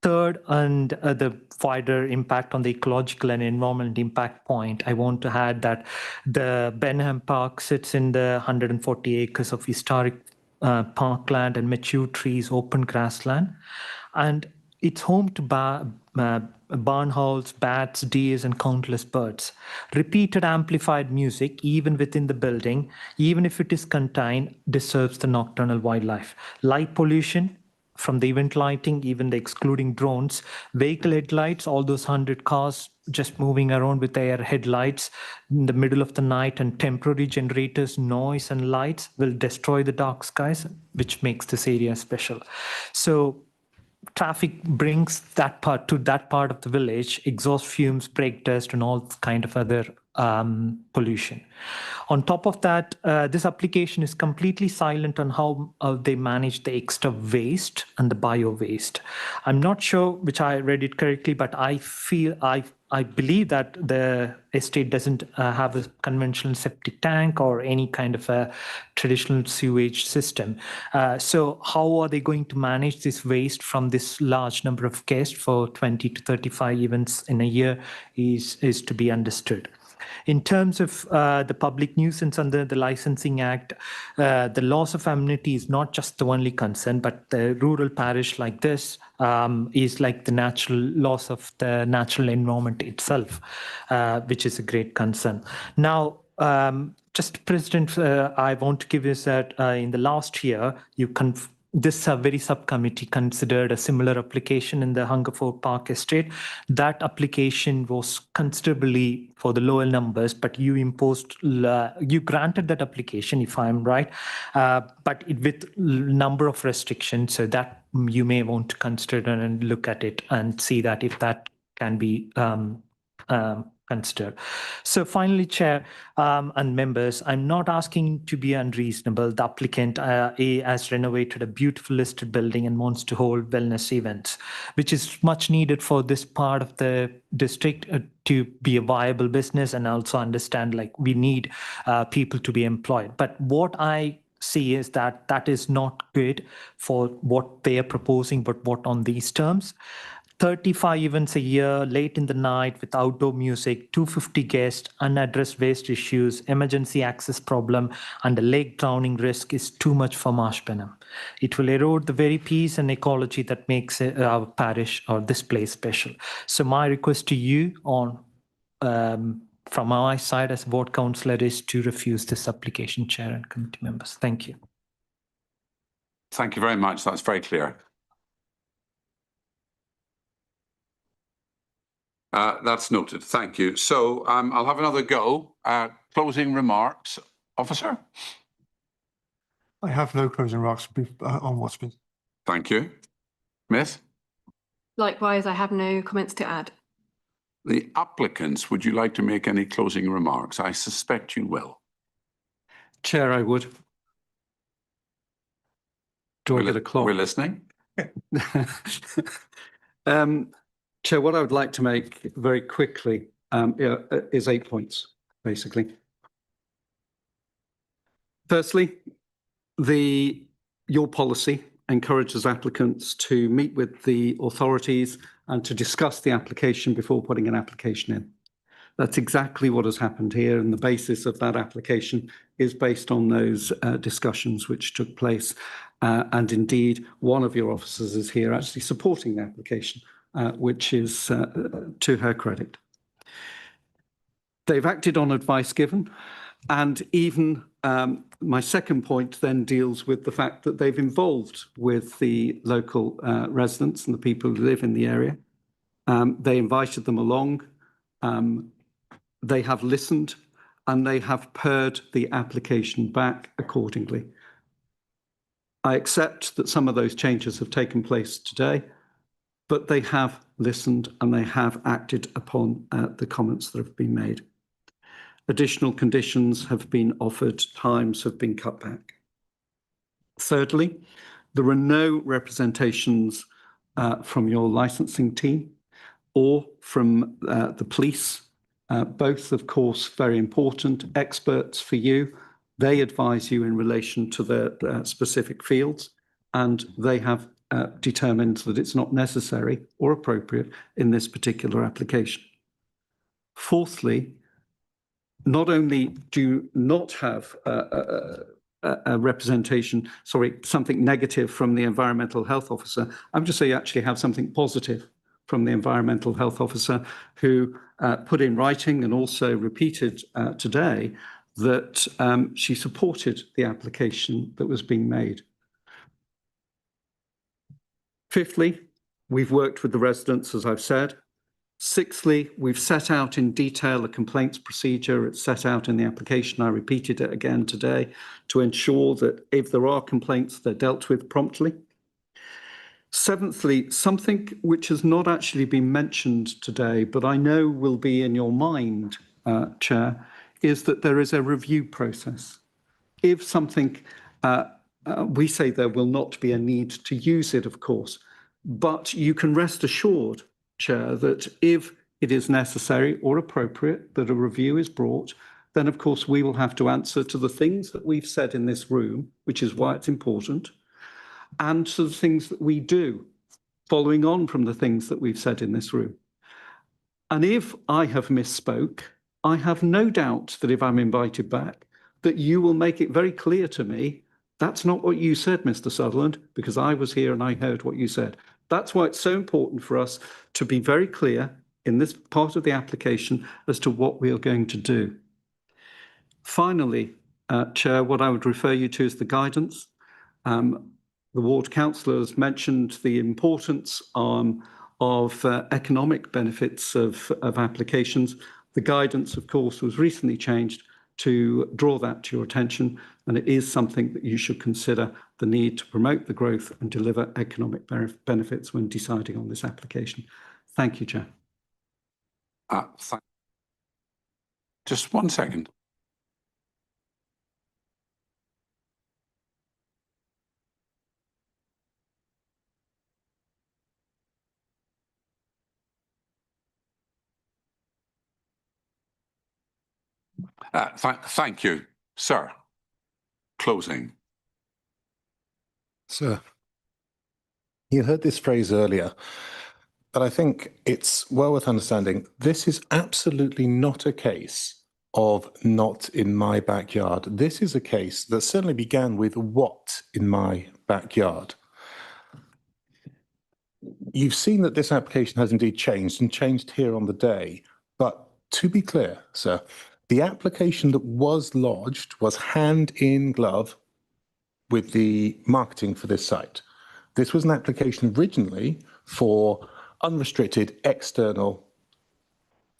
Third, and the wider impact on the ecological and environment impact point, I want to add that the Benham Park sits in the 140 acres of historic parkland and mature trees, open grassland, and it's home to barn owls, bats, deers, and countless birds. Repeated amplified music, even within the building, even if it is contained, disturbs the nocturnal wildlife. Light pollution from the event lighting, even the excluding drones, vehicle headlights, all those 100 cars just moving around with their headlights in the middle of the night, and temporary generators, noise and lights will destroy the dark skies, which makes this area special. So traffic brings that part to that part of the village, exhaust fumes, brake dust, and all kind of other pollution. On top of that, this application is completely silent on how they manage the extra waste and the bio waste. I'm not sure which I read it correctly, but I believe that the estate doesn't have a conventional septic tank or any kind of a traditional sewage system. So how are they going to manage this waste from this large number of guests for 20 to 35 events in a year is to be understood. In terms of the public nuisance under the Licensing Act, the loss of amenity is not just the only concern, but the rural parish like this is like the natural loss of the natural environment itself, which is a great concern. Now, just President, I want to give you that in the last year, this very subcommittee considered a similar application in the Hungerford Park estate. That application was considerably for the lower numbers, but you granted that application, if I'm right, but with number of restrictions, so that you may want to consider and look at it and see that if that can be considered. So finally, Chair and members, I'm not asking to be unreasonable. The applicant has renovated a beautiful listed building and wants to hold wellness events, which is much needed for this part of the district to be a viable business, and also understand like we need people to be employed. But what I see is that that is not good for what they are proposing, but what on these terms. 35 events a year, late in the night with outdoor music, 250 guests, unaddressed waste issues, emergency access problem, and the lake drowning risk is too much for Marsh Benham. It will erode the very peace and ecology that makes our parish or this place special. So my request to you on from my side as ward councillor is to refuse this application, Chair and committee members. Thank you. Thank you very much. That's very clear. That's noted. Thank you. So I'll have another go. Closing remarks, officer. I have no closing remarks on what's been. Thank you. Miss? Likewise, I have no comments to add. The applicants, would you like to make any closing remarks? I suspect you will. Chair, I would. Do I get a clock? We're listening. Chair, what I would like to make very quickly is 8 points, basically. Firstly, your policy encourages applicants to meet with the authorities and to discuss the application before putting an application in. That's exactly what has happened here, and the basis of that application is based on those discussions which took place. And indeed, one of your officers is here actually supporting the application, which is to her credit. They've acted on advice given, and even my second point then deals with the fact that they've involved with the local residents and the people who live in the area. They invited them along. They have listened, and they have paired the application back accordingly. I accept that some of those changes have taken place today, but they have listened and they have acted upon the comments that have been made. Additional conditions have been offered, times have been cut back. Thirdly, there are no representations from your licensing team or from the police. Both, of course, very important experts for you. They advise you in relation to the specific fields, and they have determined that it's not necessary or appropriate in this particular application. Fourthly, not only do you not have a representation, something negative from the environmental health officer, I'm just saying you actually have something positive from the environmental health officer who put in writing and also repeated today that she supported the application that was being made. Fifthly, we've worked with the residents, as I've said. Sixthly, we've set out in detail a complaints procedure. It's set out in the application. I repeated it again today to ensure that if there are complaints, they're dealt with promptly. Seventhly, something which has not actually been mentioned today, but I know will be in your mind, Chair, is that there is a review process. If something, we say there will not be a need to use it, of course, but you can rest assured, Chair, that if it is necessary or appropriate that a review is brought, then of course we will have to answer to the things that we've said in this room, which is why it's important, and to the things that we do, following on from the things that we've said in this room. And if I have misspoke, I have no doubt that if I'm invited back, that you will make it very clear to me, that's not what you said, Mr. Sutherland, because I was here and I heard what you said. That's why it's so important for us to be very clear in this part of the application as to what we are going to do. Finally, Chair, what I would refer you to is the guidance. The ward councillor has mentioned the importance of economic benefits of applications. The guidance, of course, was recently changed to draw that to your attention, and it is something that you should consider the need to promote the growth and deliver economic benefits when deciding on this application. Thank you, Chair. Just 1 second. Thank you, sir. Closing. Sir, you heard this phrase earlier, but I think it's well worth understanding. This is absolutely not a case of not in my backyard. This is a case that certainly began with what in my backyard. You've seen that this application has indeed changed and changed here on the day. But to be clear, sir, the application that was lodged was hand in glove with the marketing for this site. This was an application originally for unrestricted external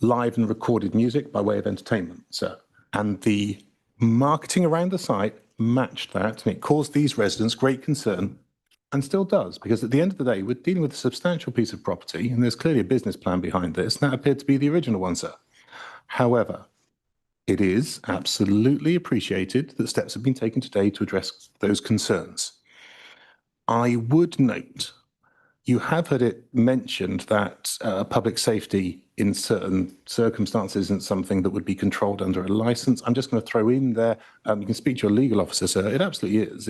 live and recorded music by way of entertainment, sir. And the marketing around the site matched that, and it caused these residents great concern, and still does, because at the end of the day, we're dealing with a substantial piece of property, and there's clearly a business plan behind this, and that appeared to be the original one, sir. However, it is absolutely appreciated that steps have been taken today to address those concerns. I would note, you have heard it mentioned that public safety in certain circumstances isn't something that would be controlled under a license. I'm just going to throw in there, you can speak to your legal officer, sir. It absolutely is.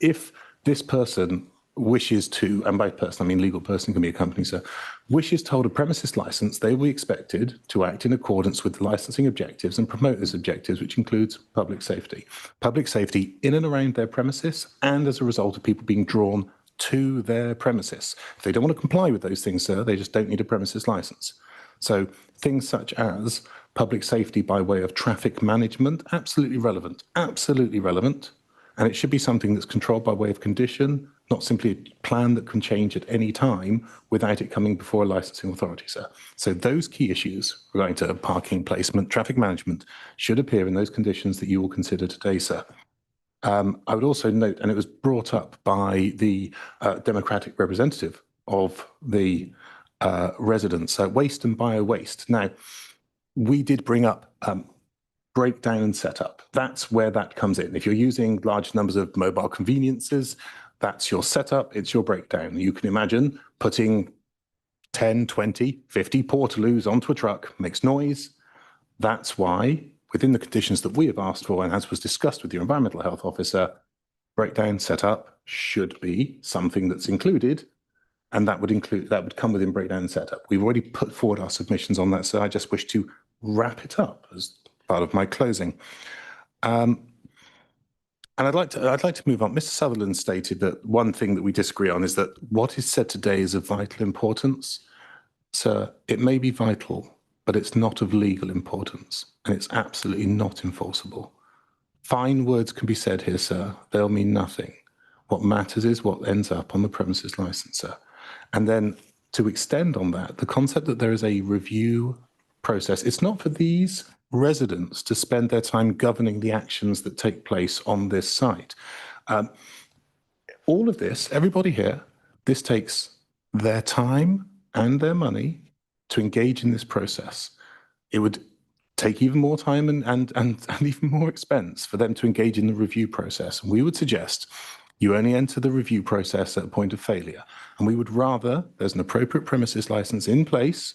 If this person wishes to, and by person I mean legal person, can be a company, sir, wishes to hold a premises license, they will be expected to act in accordance with the licensing objectives and promote those objectives, which includes public safety. Public safety in and around their premises, and as a result of people being drawn to their premises. If they don't want to comply with those things, sir, they just don't need a premises license. So things such as public safety by way of traffic management, absolutely relevant, absolutely relevant. And it should be something that's controlled by way of condition, not simply a plan that can change at any time without it coming before a licensing authority, sir. So those key issues relating to parking placement, traffic management, should appear in those conditions that you will consider today, sir. I would also note, and it was brought up by the democratic representative of the residents, waste and bio-waste. Now, we did bring up breakdown and setup. That's where that comes in. If you're using large numbers of mobile conveniences, that's your setup, it's your breakdown. You can imagine putting 10, 20, 50 portaloos onto a truck, makes noise. That's why, within the conditions that we have asked for, and as was discussed with your environmental health officer, breakdown setup should be something that's included, and that would come within breakdown and setup. We've already put forward our submissions on that, so I just wish to wrap it up as part of my closing. And I'd like to move on. Mr. Sutherland stated that one thing that we disagree on is that what is said today is of vital importance. Sir, it may be vital, but it's not of legal importance, and it's absolutely not enforceable. Fine words can be said here, sir. They'll mean nothing. What matters is what ends up on the premises license, sir. And then to extend on that, the concept that there is a review process, it's not for these residents to spend their time governing the actions that take place on this site. All of this, everybody here, this takes their time and their money to engage in this process. It would take even more time and even more expense for them to engage in the review process. And we would suggest you only enter the review process at a point of failure. And we would rather there's an appropriate premises license in place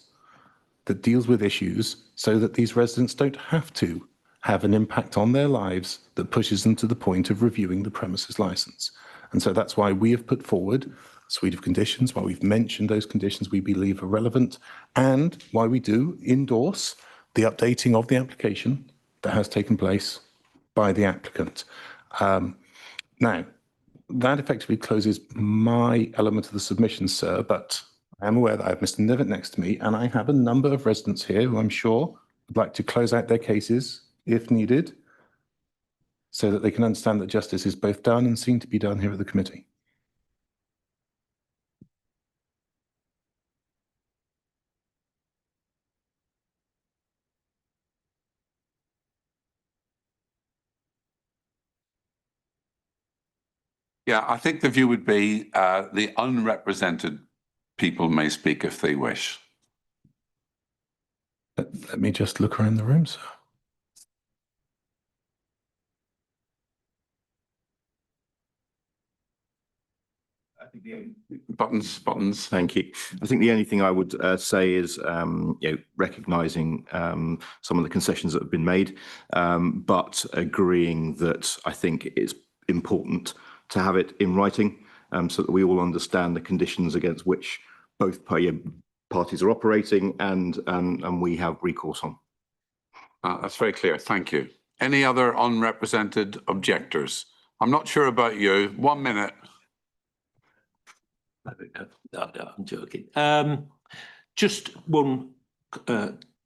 that deals with issues so that these residents don't have to have an impact on their lives that pushes them to the point of reviewing the premises license. And so that's why we have put forward a suite of conditions, why we've mentioned those conditions we believe are relevant, and why we do endorse the updating of the application that has taken place by the applicant. Now, that effectively closes my element of the submission, sir, but I am aware that I have Mr. Nivet next to me, and I have a number of residents here who I'm sure would like to close out their cases if needed, so that they can understand that justice is both done and seen to be done here at the committee. Yeah, I think the view would be the unrepresented people may speak if they wish. Let me just look around the room, sir. Buttons. Thank you. I think the only thing I would say is, recognising some of the concessions that have been made, but agreeing that I think it's important to have it in writing, so that we all understand the conditions against which both parties are operating and we have recourse on. That's very clear. Thank you. Any other unrepresented objectors? I'm not sure about you. 1 minute. No, I'm joking. Just one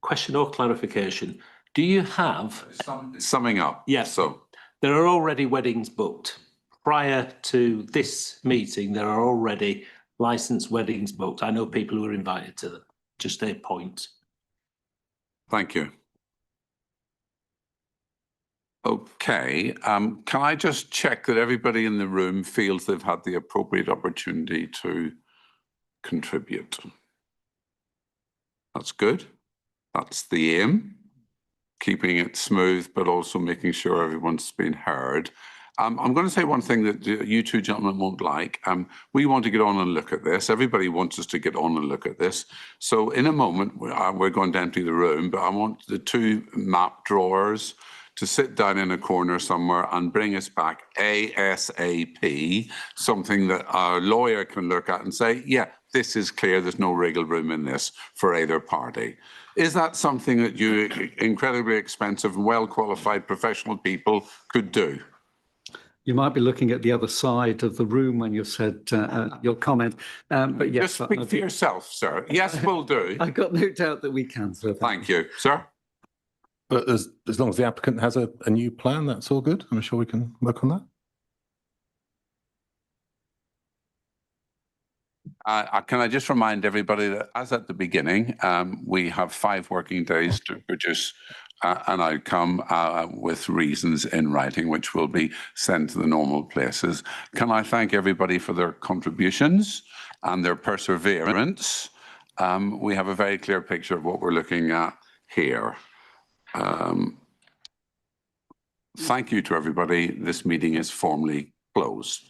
question or clarification. Do you have... Summing up. Yes. So there are already weddings booked. Prior to this meeting, there are already licensed weddings booked. I know people who are invited to them. Just a point. thank you. Okay, can I just check that everybody in the room feels they've had the appropriate opportunity to contribute? That's good. That's the aim. Keeping it smooth, but also making sure everyone's been heard. I'm going to say one thing that you two gentlemen won't like. We want to get on and look at this. Everybody wants us to get on and look at this. So in a moment, we're going to empty the room, but I want the two map drawers to sit down in a corner somewhere and bring us back ASAP, something that our lawyer can look at and say, yeah, this is clear, there's no wriggle room in this for either party. Is that something that you incredibly expensive and well-qualified professional people could do? You might be looking at the other side of the room when you said your comment, but yes. Just speak for yourself, sir. Yes, will do. I've got no doubt that we can, sir. Thank you, sir. But as long as the applicant has a new plan, that's all good. I'm sure we can work on that. Can I just remind everybody that, as at the beginning, we have 5 working days to produce an outcome with reasons in writing, which will be sent to the normal places. Can I thank everybody for their contributions and their perseverance? We have a very clear picture of what we're looking at here. Thank you to everybody. This meeting is formally closed.